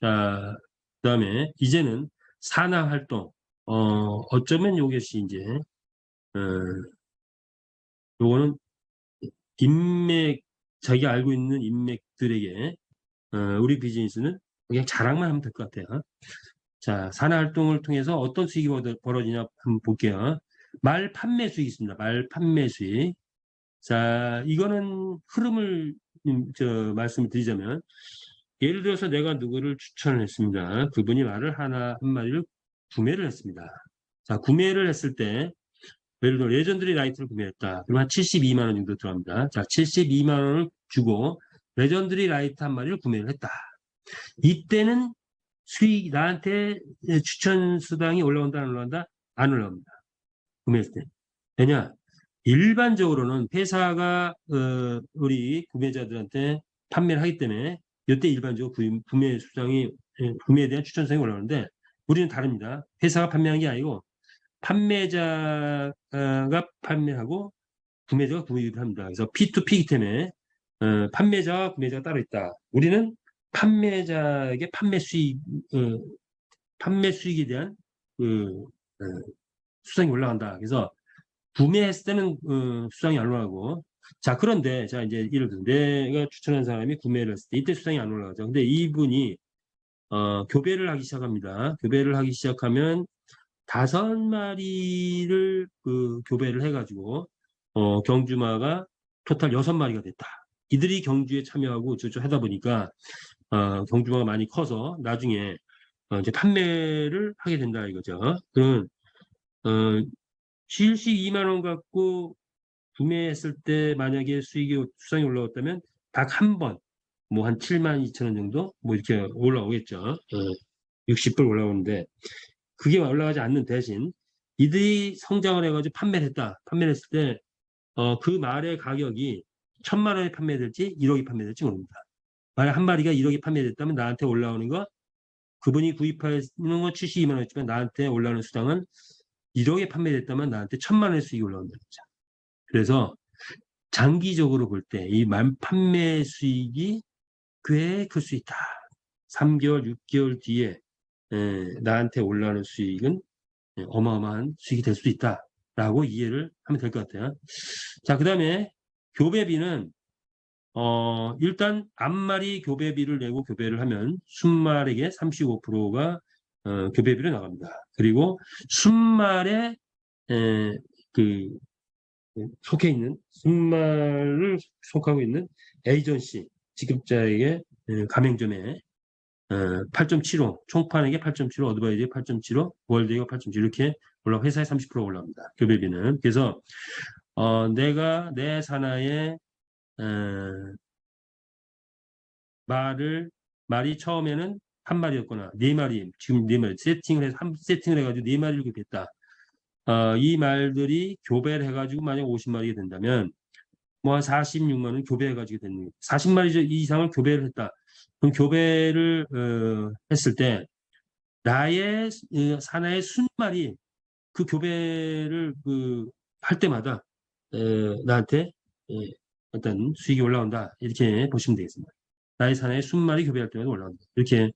자, 그 다음에 이제는 산하 활동. 어쩌면 요것이 이제 요거는 인맥, 자기가 알고 있는 인맥들에게 우리 비즈니스는 그냥 자랑만 하면 될 것 같아요. 자, 산하 활동을 통해서 어떤 수익이 벌어지냐 한번 볼게요. 말 판매 수익이 있습니다. 말 판매 수익. 자, 이거는 흐름을 말씀을 드리자면 예를 들어서 내가 누구를 추천을 했습니다. 그분이 말을 한 마리를 구매를 했습니다. 자, 구매를 했을 때 예를 들어 레전드리 라이트를 구매했다. 그러면 한 72만 원 정도 들어갑니다. 자, 72만 원을 주고 레전드리 라이트 한 마리를 구매를 했다. 이때는 수익 나한테 추천 수당이 올라온다 안 올라온다? 안 올라옵니다. 구매했을 때. 왜냐? 일반적으로는 회사가 우리 구매자들한테 판매를 하기 때문에 이때 일반적으로 구매 수당이 구매에 대한 추천 수당이 올라오는데 우리는 다릅니다. 회사가 판매하는 게 아니고 판매자가 판매하고 구매자가 구입을 합니다. 그래서 P2P이기 때문에 판매자와 구매자가 따로 있다. 우리는 판매자에게 판매 수익에 대한 수당이 올라간다. 그래서 구매했을 때는 수당이 안 올라가고 자 그런데 자 이제 예를 들어 내가 추천한 사람이 구매를 했을 때 이때 수당이 안 올라가죠. 근데 이분이 교배를 하기 시작합니다. 교배를 하기 시작하면 5마리를 교배를 해가지고 경주마가 토탈 6마리가 됐다. 이들이 경주에 참여하고 저쪽 하다 보니까 경주마가 많이 커서 나중에 이제 판매를 하게 된다 이거죠. 그럼 72만 원 갖고 구매했을 때 만약에 수당이 올라왔다면 딱 한 번 뭐 한 7만 2천 원 정도 뭐 이렇게 올라오겠죠. 60불 올라오는데 그게 올라가지 않는 대신 이들이 성장을 해가지고 판매를 했다. 판매를 했을 때 그 말의 가격이 1,000만 원에 판매될지 1억이 판매될지 모릅니다. 만약 한 마리가 1억에 판매됐다면 나한테 올라오는 거, 그분이 구입하는 건 72만 원이지만 나한테 올라오는 수당은 1억에 판매됐다면 나한테 1,000만 원의 수익이 올라온다는 거죠. 그래서 장기적으로 볼 때 이 판매 수익이 꽤 클 수 있다. 3개월, 6개월 뒤에 나한테 올라오는 수익은 어마어마한 수익이 될 수도 있다라고 이해를 하면 될 것 같아요. 자, 그 다음에 교배비는 일단 앞말이 교배비를 내고 교배를 하면 순말에게 35%가 교배비로 나갑니다. 그리고 순말에 그 속해 있는 순말을 속하고 있는 에이전시 지급자에게 가맹점에 8.75, 총판에게 8.75, 어드바이저에게 8.75, 월드에게 8.75 이렇게 회사에 30% 올라옵니다. 교배비는. 그래서 내가 내 산하에 말이 처음에는 한 마리였거나 네 마리, 지금 네 마리 세팅을 해가지고 네 마리를 교배했다. 이 말들이 교배를 해가지고 만약 50마리가 된다면 뭐 한 46만 원 교배해가지고 됐는 40마리 이상을 교배를 했다. 그럼 교배를 했을 때 나의 산하의 순말이 그 교배를 할 때마다 나한테 어떤 수익이 올라온다 이렇게 보시면 되겠습니다. 나의 산하의 순말이 교배할 때마다 올라온다 이렇게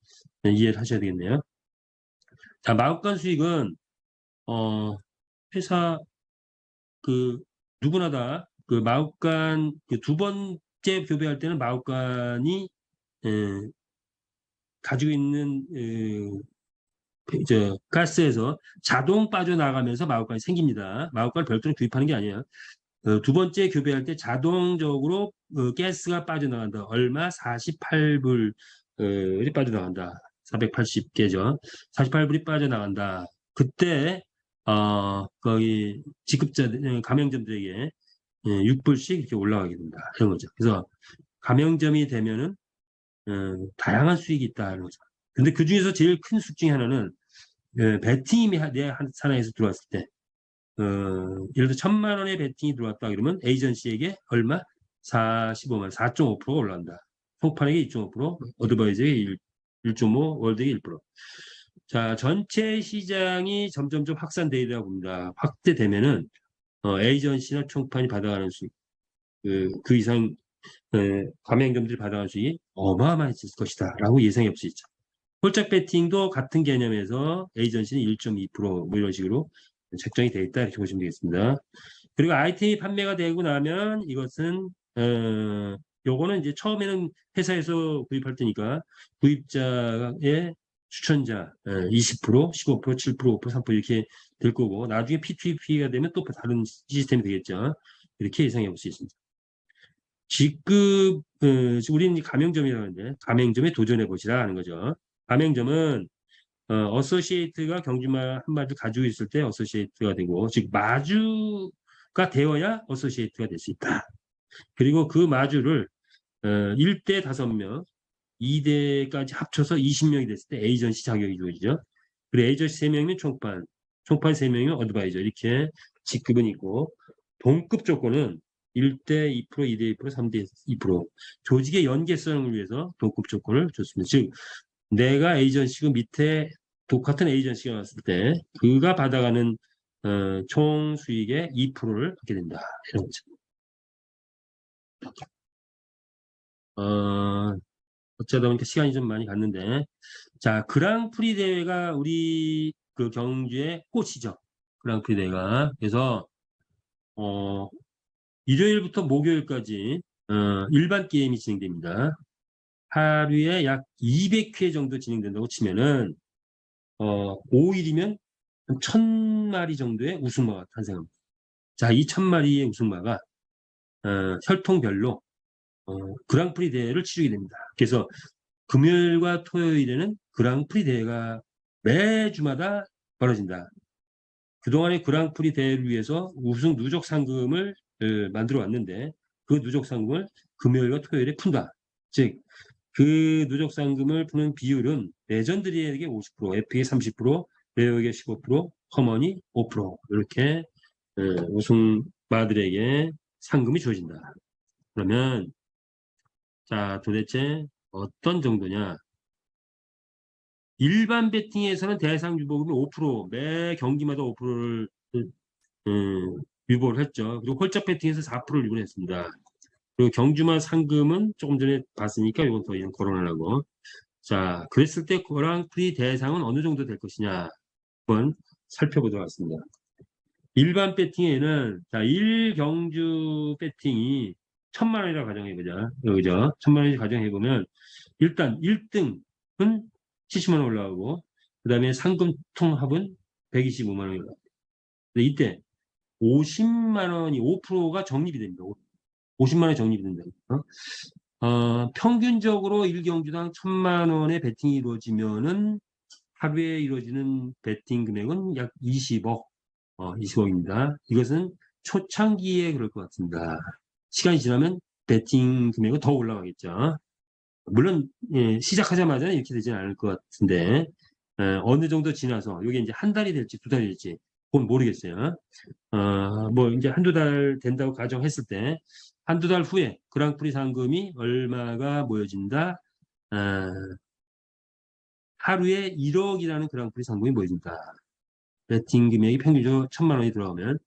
이해를 하셔야 되겠네요. 자, 마구간 수익은 회사 누구나 다 마구간 두 번째 교배할 때는 마구간이 가지고 있는 가스에서 자동 빠져나가면서 마구간이 생깁니다. 마구간을 별도로 구입하는 게 아니에요. 두 번째 교배할 때 자동적으로 가스가 빠져나간다. 얼마? 48불이 빠져나간다. 480개죠. 48불이 빠져나간다. 그때 거기 가맹점들에게 6불씩 이렇게 올라가게 된다. 이런 거죠. 그래서 가맹점이 되면은 다양한 수익이 있다. 이런 거죠. 근데 그 중에서 제일 큰 수익 중에 하나는 베팅이 내 산하에서 들어왔을 때 예를 들어 1,000만 원의 베팅이 들어왔다 그러면 에이전시에게 얼마? 45만 4.5%가 올라간다. 총판에게 2.5%, 어드바이저에게 1.5, 월드에게 1%. 자, 전체 시장이 점점점 확산되다 봅니다. 확대되면은 에이전시나 총판이 받아가는 수익, 그 이상 가맹점들이 받아가는 수익이 어마어마해질 것이다 라고 예상해 볼 수 있죠. 홀짝 배팅도 같은 개념에서 에이전시는 1.2%뭐 이런 식으로 책정이 되어 있다 이렇게 보시면 되겠습니다. 그리고 아이템이 판매가 되고 나면 이것은 요거는 이제 처음에는 회사에서 구입할 테니까 구입자의 추천자 20%, 15%, 7%, 5%, 3% 이렇게 될 거고 나중에 P2P가 되면 또 다른 시스템이 되겠죠. 이렇게 예상해 볼 수 있습니다. 직급 우리는 가맹점이라고 하는데 가맹점에 도전해 보시라 하는 거죠. 가맹점은 어소시에이트가 경주말 한 마리를 가지고 있을 때 어소시에이트가 되고 즉 마주가 되어야 어소시에이트가 될 수 있다. 그리고 그 마주를 1대 5명, 2대까지 합쳐서 20명이 됐을 때 에이전시 자격이 주어지죠. 그리고 에이전시 3명이면 총판 3명이면 어드바이저 이렇게 직급은 있고 동급 조건은 1대 2%, 2대 2%, 3대 2% 조직의 연계성을 위해서 동급 조건을 줬습니다. 즉 내가 에이전시가 밑에 똑같은 에이전시가 왔을 때 그가 받아가는 총 수익의 2%를 받게 된다. 이런 거죠. 어쩌다 보니까 시간이 좀 많이 갔는데 자 그랑프리 대회가 우리 그 경주의 꽃이죠. 그랑프리 대회가 그래서 일요일부터 목요일까지 일반 게임이 진행됩니다. 하루에 약 200회 정도 진행된다고 치면은 5일이면 1,000마리 정도의 우승마가 탄생합니다. 자, 이 1,000마리의 우승마가 혈통별로 그랑프리 대회를 치르게 됩니다. 그래서 금요일과 토요일에는 그랑프리 대회가 매주마다 벌어진다. 그동안의 그랑프리 대회를 위해서 우승 누적 상금을 만들어 왔는데 그 누적 상금을 금요일과 토요일에 푼다. 즉, 그 누적 상금을 푸는 비율은 레전드리에게 50%, 에픽에 30%, 레어에게 15%, 커먼이 5% 이렇게 우승마들에게 상금이 주어진다. 그러면 자 도대체 어떤 정도냐? 일반 배팅에서는 대상 유보금이 5%, 매 경기마다 5%를 유보를 했죠. 그리고 홀짝 배팅에서 4%를 유보했습니다. 그리고 경주마 상금은 조금 전에 봤으니까 이건 더 이런 거론하라고. 자, 그랬을 때 그랑프리 대상은 어느 정도 될 것이냐? 한번 살펴보도록 하겠습니다. 일반 배팅에는 자, 1경주 배팅이 1,000만 원이라고 가정해보자. 그죠? 1,000만 원이 가정해보면 일단 1등은 70만 원 올라가고 그 다음에 상금 통합은 125만 원이 올라가고 근데 이때 50만 원이 5%가 적립이 됩니다. 50만 원이 적립이 된다. 평균적으로 1경주당 1,000만 원의 배팅이 이루어지면은 하루에 이루어지는 배팅 금액은 약 20억, 20억입니다. 이것은 초창기에 그럴 것 같습니다. 시간이 지나면 배팅 금액은 더 올라가겠죠. 물론 예, 시작하자마자 이렇게 되지는 않을 것 같은데 어느 정도 지나서 이게 이제 한 달이 될지 두 달이 될지 그건 모르겠어요. 뭐 이제 한두 달 된다고 가정했을 때 한두 달 후에 그랑프리 상금이 얼마가 모여진다? 하루에 1억이라는 그랑프리 상금이 모여진다. 배팅 금액이 평균적으로 1,000만 원이 들어가면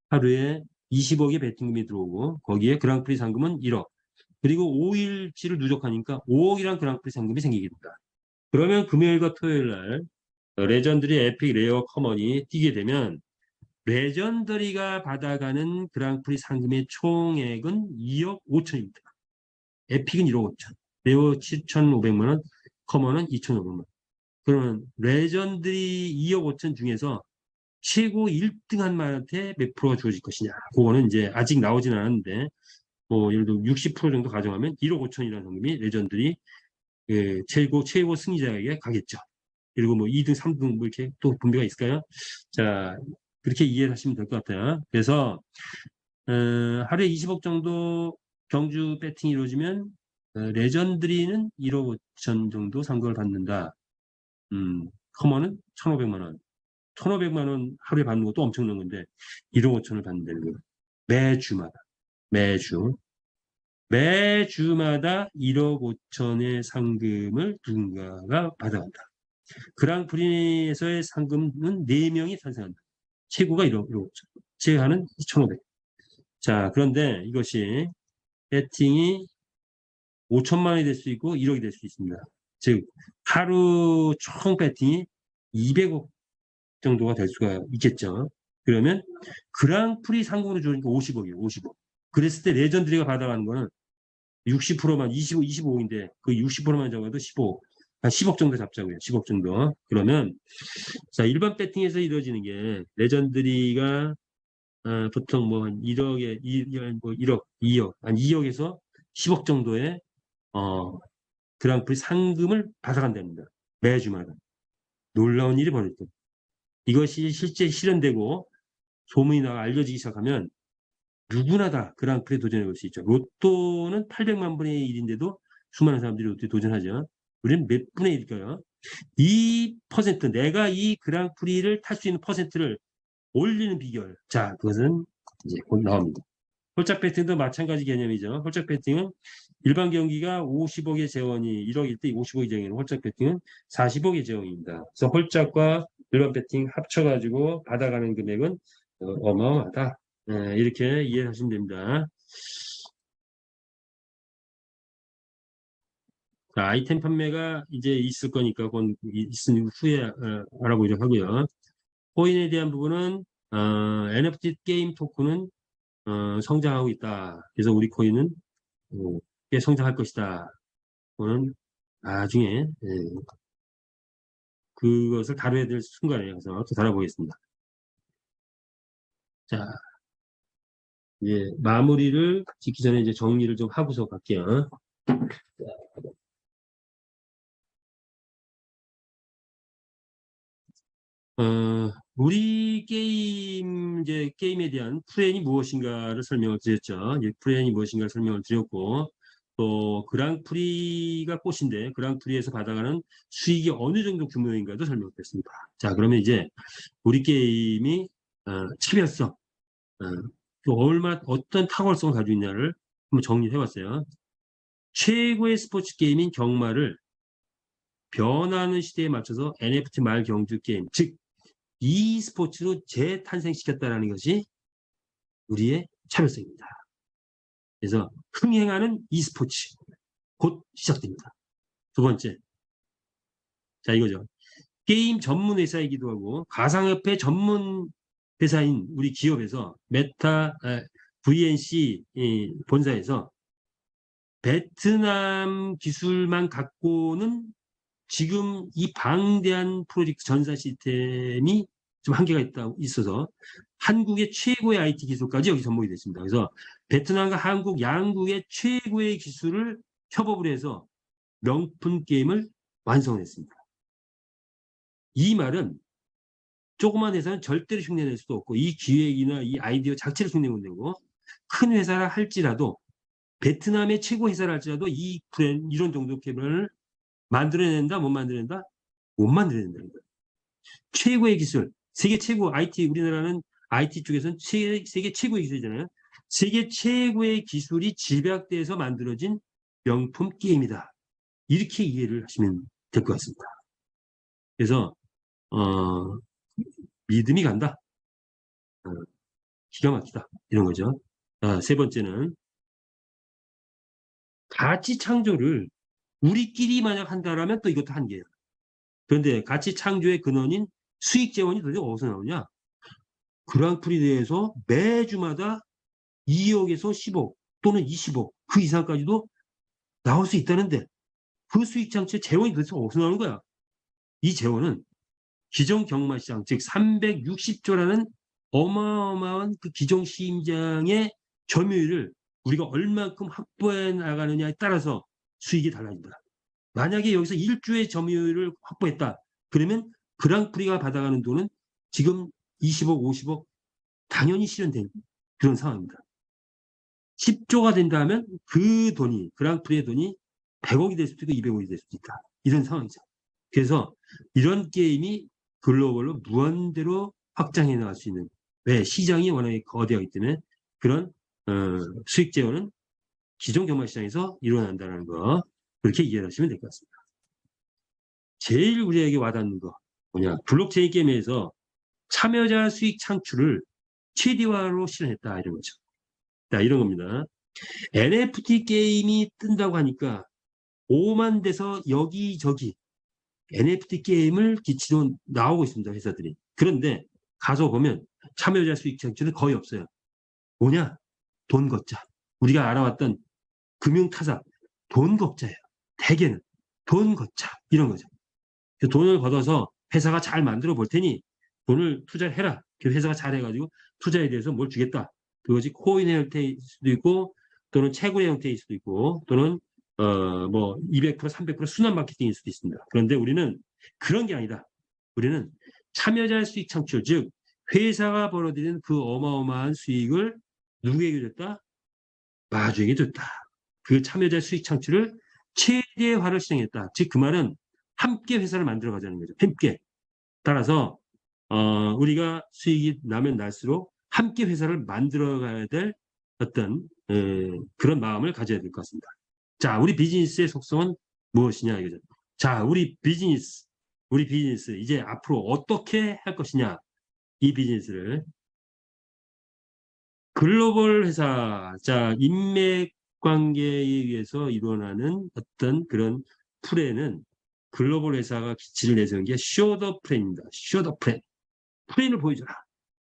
하루에 20억의 배팅 금액이 들어오고 거기에 그랑프리 상금은 1억. 그리고 5일치를 누적하니까 5억이란 그랑프리 상금이 생기게 된다. 그러면 금요일과 토요일 날 레전드리, 에픽, 레어, 커먼이 뛰게 되면 레전더리가 받아가는 그랑프리 상금의 총액은 2억 5천입니다. 에픽은 1억 5천, 레어 7,500만 원, 커먼은 2,500만 원. 그러면 레전드리 2억 5천 중에서 최고 1등 한 말한테 몇 프로가 주어질 것이냐. 그거는 이제 아직 나오진 않았는데 뭐 예를 들어 60% 정도 가정하면 1억 5천이라는 상금이 레전드리 최고 승리자에게 가겠죠. 그리고 뭐 2등, 3등 뭐 이렇게 또 분배가 있을까요? 자, 그렇게 이해를 하시면 될 것 같아요. 그래서 하루에 20억 정도 경주 배팅이 이루어지면 레전드리는 1억 5천 정도 상금을 받는다. 커먼은 1,500만 원. 1,500만 원 하루에 받는 것도 엄청난 건데 1억 5천을 받는다는 거예요. 매주마다. 매주마다 1억 5천의 상금을 누군가가 받아간다. 그랑프리에서의 상금은 4명이 탄생한다. 최고가 1억 5천. 최하는 2,500. 자, 그런데 이것이 배팅이 5천만 원이 될 수 있고 1억이 될 수 있습니다. 즉, 하루 총 배팅이 200억 정도가 될 수가 있겠죠. 그러면 그랑프리 상금으로 주니까 50억이에요. 50억. 그랬을 때 레전드리가 받아가는 거는 60%만 25억인데 그 60%만 적어도 15억. 한 10억 정도 잡자고요. 10억 정도. 그러면 자 일반 배팅에서 이루어지는 게 레전드리가 보통 뭐 한 1억에 1억, 2억, 한 2억에서 10억 정도의 그랑프리 상금을 받아간답니다. 매주마다. 놀라운 일이 벌어질 겁니다. 이것이 실제 실현되고 소문이 나가 알려지기 시작하면 누구나 다 그랑프리에 도전해 볼 수 있죠. 로또는 800만 분의 1인데도 수많은 사람들이 로또에 도전하죠. 우리는 몇 분의 1일까요? 2%, 내가 이 그랑프리를 탈 수 있는 퍼센트를 올리는 비결. 자, 그것은 이제 곧 나옵니다. 홀짝 배팅도 마찬가지 개념이죠. 홀짝 배팅은 일반 경기가 50억의 재원이 1억일 때 50억의 재원이 홀짝 배팅은 40억의 재원입니다. 그래서 홀짝과 일반 배팅 합쳐가지고 받아가는 금액은 어마어마하다. 이렇게 이해하시면 됩니다. 자, 아이템 판매가 이제 있을 거니까 그건 있은 후에 알아보도록 하고요. 코인에 대한 부분은 NFT 게임 토큰은 성장하고 있다. 그래서 우리 코인은 꽤 성장할 것이다. 그거는 나중에 그것을 다뤄야 될 순간에 가서 또 다뤄보겠습니다. 자, 이제 마무리를 짓기 전에 이제 정리를 좀 하고서 갈게요. 우리 게임, 이제 게임에 대한 프레임이 무엇인가를 설명을 드렸죠. 이제 프레임이 무엇인가를 설명을 드렸고, 또 그랑프리가 꽃인데, 그랑프리에서 받아가는 수익이 어느 정도 규모인가도 설명드렸습니다. 자, 그러면 이제 우리 게임이, 차별성, 또 어떤 탁월성을 가지고 있냐를 한번 정리해 봤어요. 최고의 스포츠 게임인 경마를 변하는 시대에 맞춰서 NFT 말 경주 게임, 즉 e스포츠로 재탄생시켰다는 것이 우리의 참여성입니다. 그래서 흥행하는 e스포츠 곧 시작됩니다. 두 번째, 자 이거죠. 게임 전문 회사이기도 하고 가상화폐 전문 회사인 우리 기업에서 VNC 본사에서 베트남 기술만 갖고는 지금 이 방대한 프로젝트 전산 시스템이 좀 한계가 있어서 한국의 최고의 IT 기술까지 여기 접목이 됐습니다. 그래서 베트남과 한국 양국의 최고의 기술을 협업을 해서 명품 게임을 완성했습니다. 이 말은 조그만 회사는 절대로 흉내낼 수도 없고 이 기획이나 이 아이디어 자체를 흉내못 내고 큰 회사라 할지라도 베트남의 최고 회사라 할지라도 이 이런 정도 게임을 만들어낸다? 못 만들어낸다? 못 만들어낸다는 거예요. 최고의 기술, 세계 최고 IT, 우리나라는 IT 쪽에서는 세계 최고의 기술이잖아요. 세계 최고의 기술이 집약돼서 만들어진 명품 게임이다. 이렇게 이해를 하시면 될 것 같습니다. 그래서 믿음이 간다. 기가 막히다. 이런 거죠. 세 번째는 가치 창조를 우리끼리 만약 한다라면 또 이것도 한계예요. 그런데 가치 창조의 근원인 수익 재원이 도대체 어디서 나오냐? 그랑프리 대회에서 매주마다 2억에서 10억 또는 20억 그 이상까지도 나올 수 있다는데 그 수익 창조의 재원이 도대체 어디서 나오는 거야? 이 재원은 기존 경마시장, 즉 360조라는 어마어마한 그 기존 시장의 점유율을 우리가 얼만큼 확보해 나가느냐에 따라서 수익이 달라진다. 만약에 여기서 1조의 점유율을 확보했다. 그러면 그랑프리가 받아가는 돈은 지금 20억, 50억 당연히 실현된 그런 상황입니다. 10조가 된다면 그 돈이, 그랑프리의 돈이 100억이 될 수도 있고 200억이 될 수도 있다. 이런 상황이죠. 그래서 이런 게임이 글로벌로 무한대로 확장해 나갈 수 있는, 왜? 시장이 워낙에 거대하기 때문에 그런 수익 재원은 기존 경마시장에서 일어난다는 거, 그렇게 이해하시면 될 것 같습니다. 제일 우리에게 와닿는 거 뭐냐? 블록체인 게임에서 참여자 수익 창출을 최대화로 실현했다, 이런 거죠. 자, 이런 겁니다. NFT 게임이 뜬다고 하니까 오만 돼서 여기저기 NFT 게임을 기치로 나오고 있습니다, 회사들이. 그런데 가서 보면 참여자 수익 창출은 거의 없어요. 뭐냐? 돈 걷자. 우리가 알아왔던 금융타사, 돈 걷자예요. 대개는 돈 걷자, 이런 거죠. 돈을 걷어서 회사가 잘 만들어 볼 테니 돈을 투자해라. 회사가 잘해가지고 투자에 대해서 뭘 주겠다. 그것이 코인의 형태일 수도 있고 또는 채굴의 형태일 수도 있고 또는 뭐 200%, 300% 순환 마케팅일 수도 있습니다. 그런데 우리는 그런 게 아니다. 우리는 참여자 수익 창출, 즉 회사가 벌어들이는 그 어마어마한 수익을 누구에게 줬다? 마주에게 줬다. 그 참여자 수익 창출을 최대화를 실행했다. 즉 그 말은 함께 회사를 만들어 가자는 거죠. 함께. 따라서 우리가 수익이 나면 날수록 함께 회사를 만들어 가야 될 어떤 그런 마음을 가져야 될 것 같습니다. 자, 우리 비즈니스의 속성은 무엇이냐 이거죠. 자, 우리 비즈니스 이제 앞으로 어떻게 할 것이냐, 이 비즈니스를 글로벌 회사, 자, 인맥 관계에 의해서 일어나는 어떤 그런 플랜은 글로벌 회사가 기치를 내세운 게 쇼더 플랜입니다. 쇼더 플랜. 플랜을 보여줘라.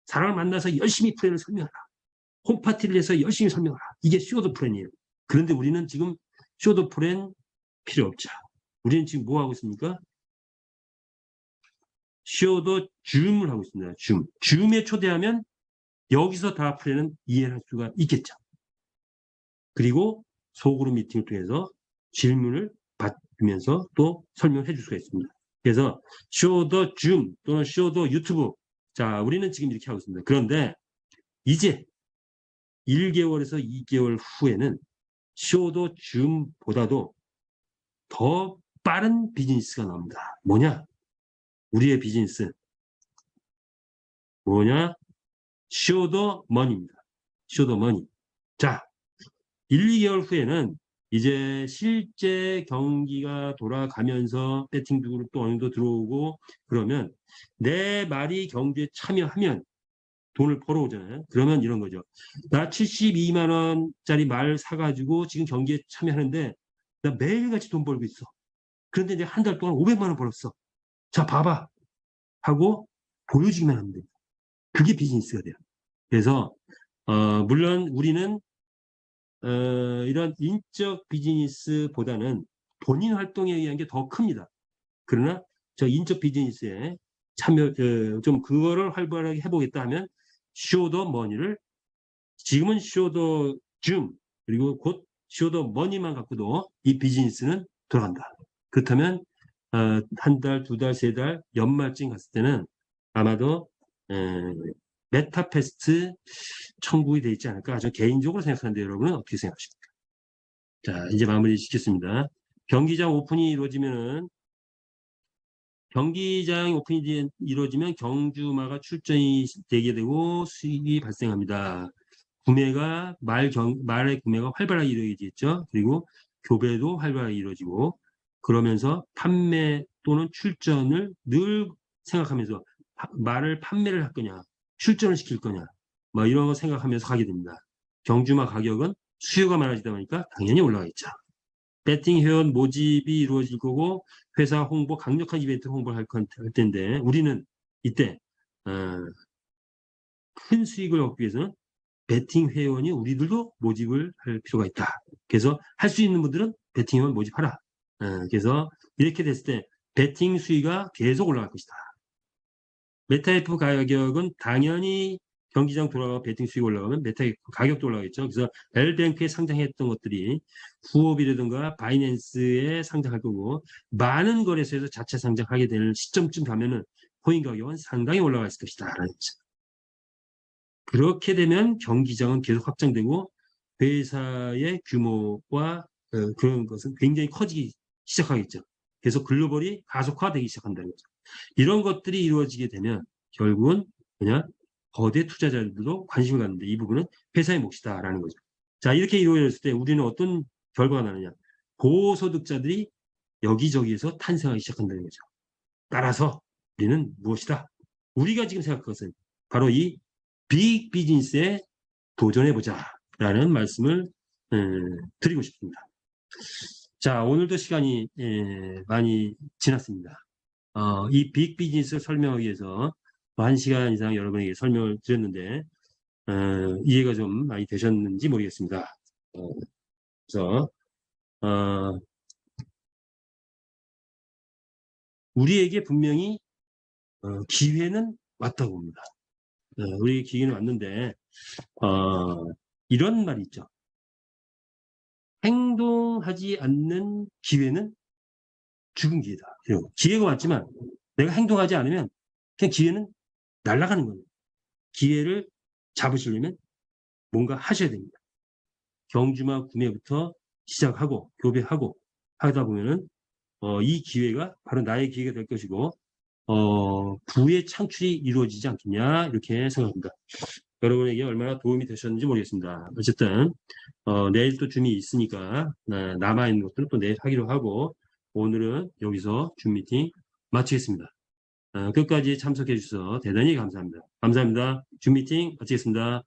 사람을 만나서 열심히 플랜을 설명하라. 홈파티를 해서 열심히 설명하라. 이게 쇼더 플랜이에요. 그런데 우리는 지금 쇼더 플랜 필요 없죠. 우리는 지금 뭐 하고 있습니까? 쇼더 줌을 하고 있습니다. 줌. 줌에 초대하면 여기서 다 플랜은 이해할 수가 있겠죠. 그리고 소그룹 미팅을 통해서 질문을 받으면서 또 설명해 줄 수가 있습니다. 그래서 쇼더 줌 또는 쇼더 유튜브, 자, 우리는 지금 이렇게 하고 있습니다. 그런데 이제 1개월에서 2개월 후에는 쇼더 줌보다도 더 빠른 비즈니스가 나옵니다. 뭐냐? 우리의 비즈니스 뭐냐? 쇼더 머니입니다. 쇼더 머니. 자, 1, 2개월 후에는 이제 실제 경기가 돌아가면서 배팅도 또 어느 정도 들어오고 그러면 내 말이 경기에 참여하면 돈을 벌어오잖아요. 그러면 이런 거죠. 나 72만 원짜리 말 사가지고 지금 경기에 참여하는데 나 매일같이 돈 벌고 있어. 그런데 내가 한 달 동안 500만 원 벌었어. 자, 봐봐. 하고 보여주기만 하면 돼요. 그게 비즈니스가 돼요. 그래서 물론 우리는 이런 인적 비즈니스보다는 본인 활동에 의한 게 더 큽니다. 그러나 저 인적 비즈니스에 참여 좀 그거를 활발하게 해보겠다 하면 쇼더 머니를 지금은 쇼더 줌 그리고 곧 쇼더 머니만 갖고도 이 비즈니스는 돌아간다. 그렇다면 한 달, 두 달, 세 달 연말쯤 갔을 때는 아마도 메타패스트 청구이 되어 있지 않을까. 저 개인적으로 생각하는데 여러분은 어떻게 생각하십니까? 자, 이제 마무리 짓겠습니다. 경기장 오픈이 이루어지면은 경기장 오픈이 이루어지면 경주마가 출전이 되게 되고 수익이 발생합니다. 말의 구매가 활발하게 이루어지겠죠. 그리고 교배도 활발하게 이루어지고 그러면서 판매 또는 출전을 늘 생각하면서 말을 판매를 할 거냐, 출전을 시킬 거냐, 뭐 이런 거 생각하면서 가게 됩니다. 경주마 가격은 수요가 많아지다 보니까 당연히 올라가겠죠. 배팅 회원 모집이 이루어질 거고 회사 홍보, 강력한 이벤트 홍보를 할 텐데 우리는 이때 큰 수익을 얻기 위해서는 배팅 회원이 우리들도 모집을 할 필요가 있다. 그래서 할 수 있는 분들은 배팅 회원 모집하라. 그래서 이렇게 됐을 때 배팅 수위가 계속 올라갈 것이다. 메타F 가격은 당연히 경기장 돌아가고 배팅 수익이 올라가면 메타F 가격도 올라가겠죠. 그래서 L뱅크에 상장했던 것들이 후오비라든가 바이낸스에 상장할 거고 많은 거래소에서 자체 상장하게 되는 시점쯤 가면은 코인 가격은 상당히 올라가 있을 것이다. 그렇게 되면 경기장은 계속 확장되고 회사의 규모와 그런 것은 굉장히 커지기 시작하겠죠. 그래서 글로벌이 가속화되기 시작한다는 거죠. 이런 것들이 이루어지게 되면 결국은 그냥 거대 투자자들도 관심을 갖는데 이 부분은 회사의 몫이다라는 거죠. 자, 이렇게 이루어졌을 때 우리는 어떤 결과가 나느냐. 고소득자들이 여기저기에서 탄생하기 시작한다는 거죠. 따라서 우리는 무엇이다? 우리가 지금 생각할 것은 바로 이 빅 비즈니스에 도전해보자 라는 말씀을 드리고 싶습니다. 자, 오늘도 시간이 많이 지났습니다. 이 빅 비즈니스를 설명하기 위해서 1시간 이상 여러분에게 설명을 드렸는데 이해가 좀 많이 되셨는지 모르겠습니다. 그래서 우리에게 분명히 기회는 왔다고 봅니다. 우리 기회는 왔는데 이런 말이 있죠. 행동하지 않는 기회는 죽은 기회다. 기회가 왔지만 내가 행동하지 않으면 그냥 기회는 날아가는 거예요. 기회를 잡으시려면 뭔가 하셔야 됩니다. 경주마 구매부터 시작하고 교배하고 하다 보면은 이 기회가 바로 나의 기회가 될 것이고 부의 창출이 이루어지지 않겠냐 이렇게 생각합니다. 여러분에게 얼마나 도움이 되셨는지 모르겠습니다. 어쨌든 내일 또 줌이 있으니까 남아있는 것들은 또 내일 하기로 하고 오늘은 여기서 줌 미팅 마치겠습니다. 끝까지 참석해 주셔서 대단히 감사합니다. 감사합니다. 줌 미팅 마치겠습니다.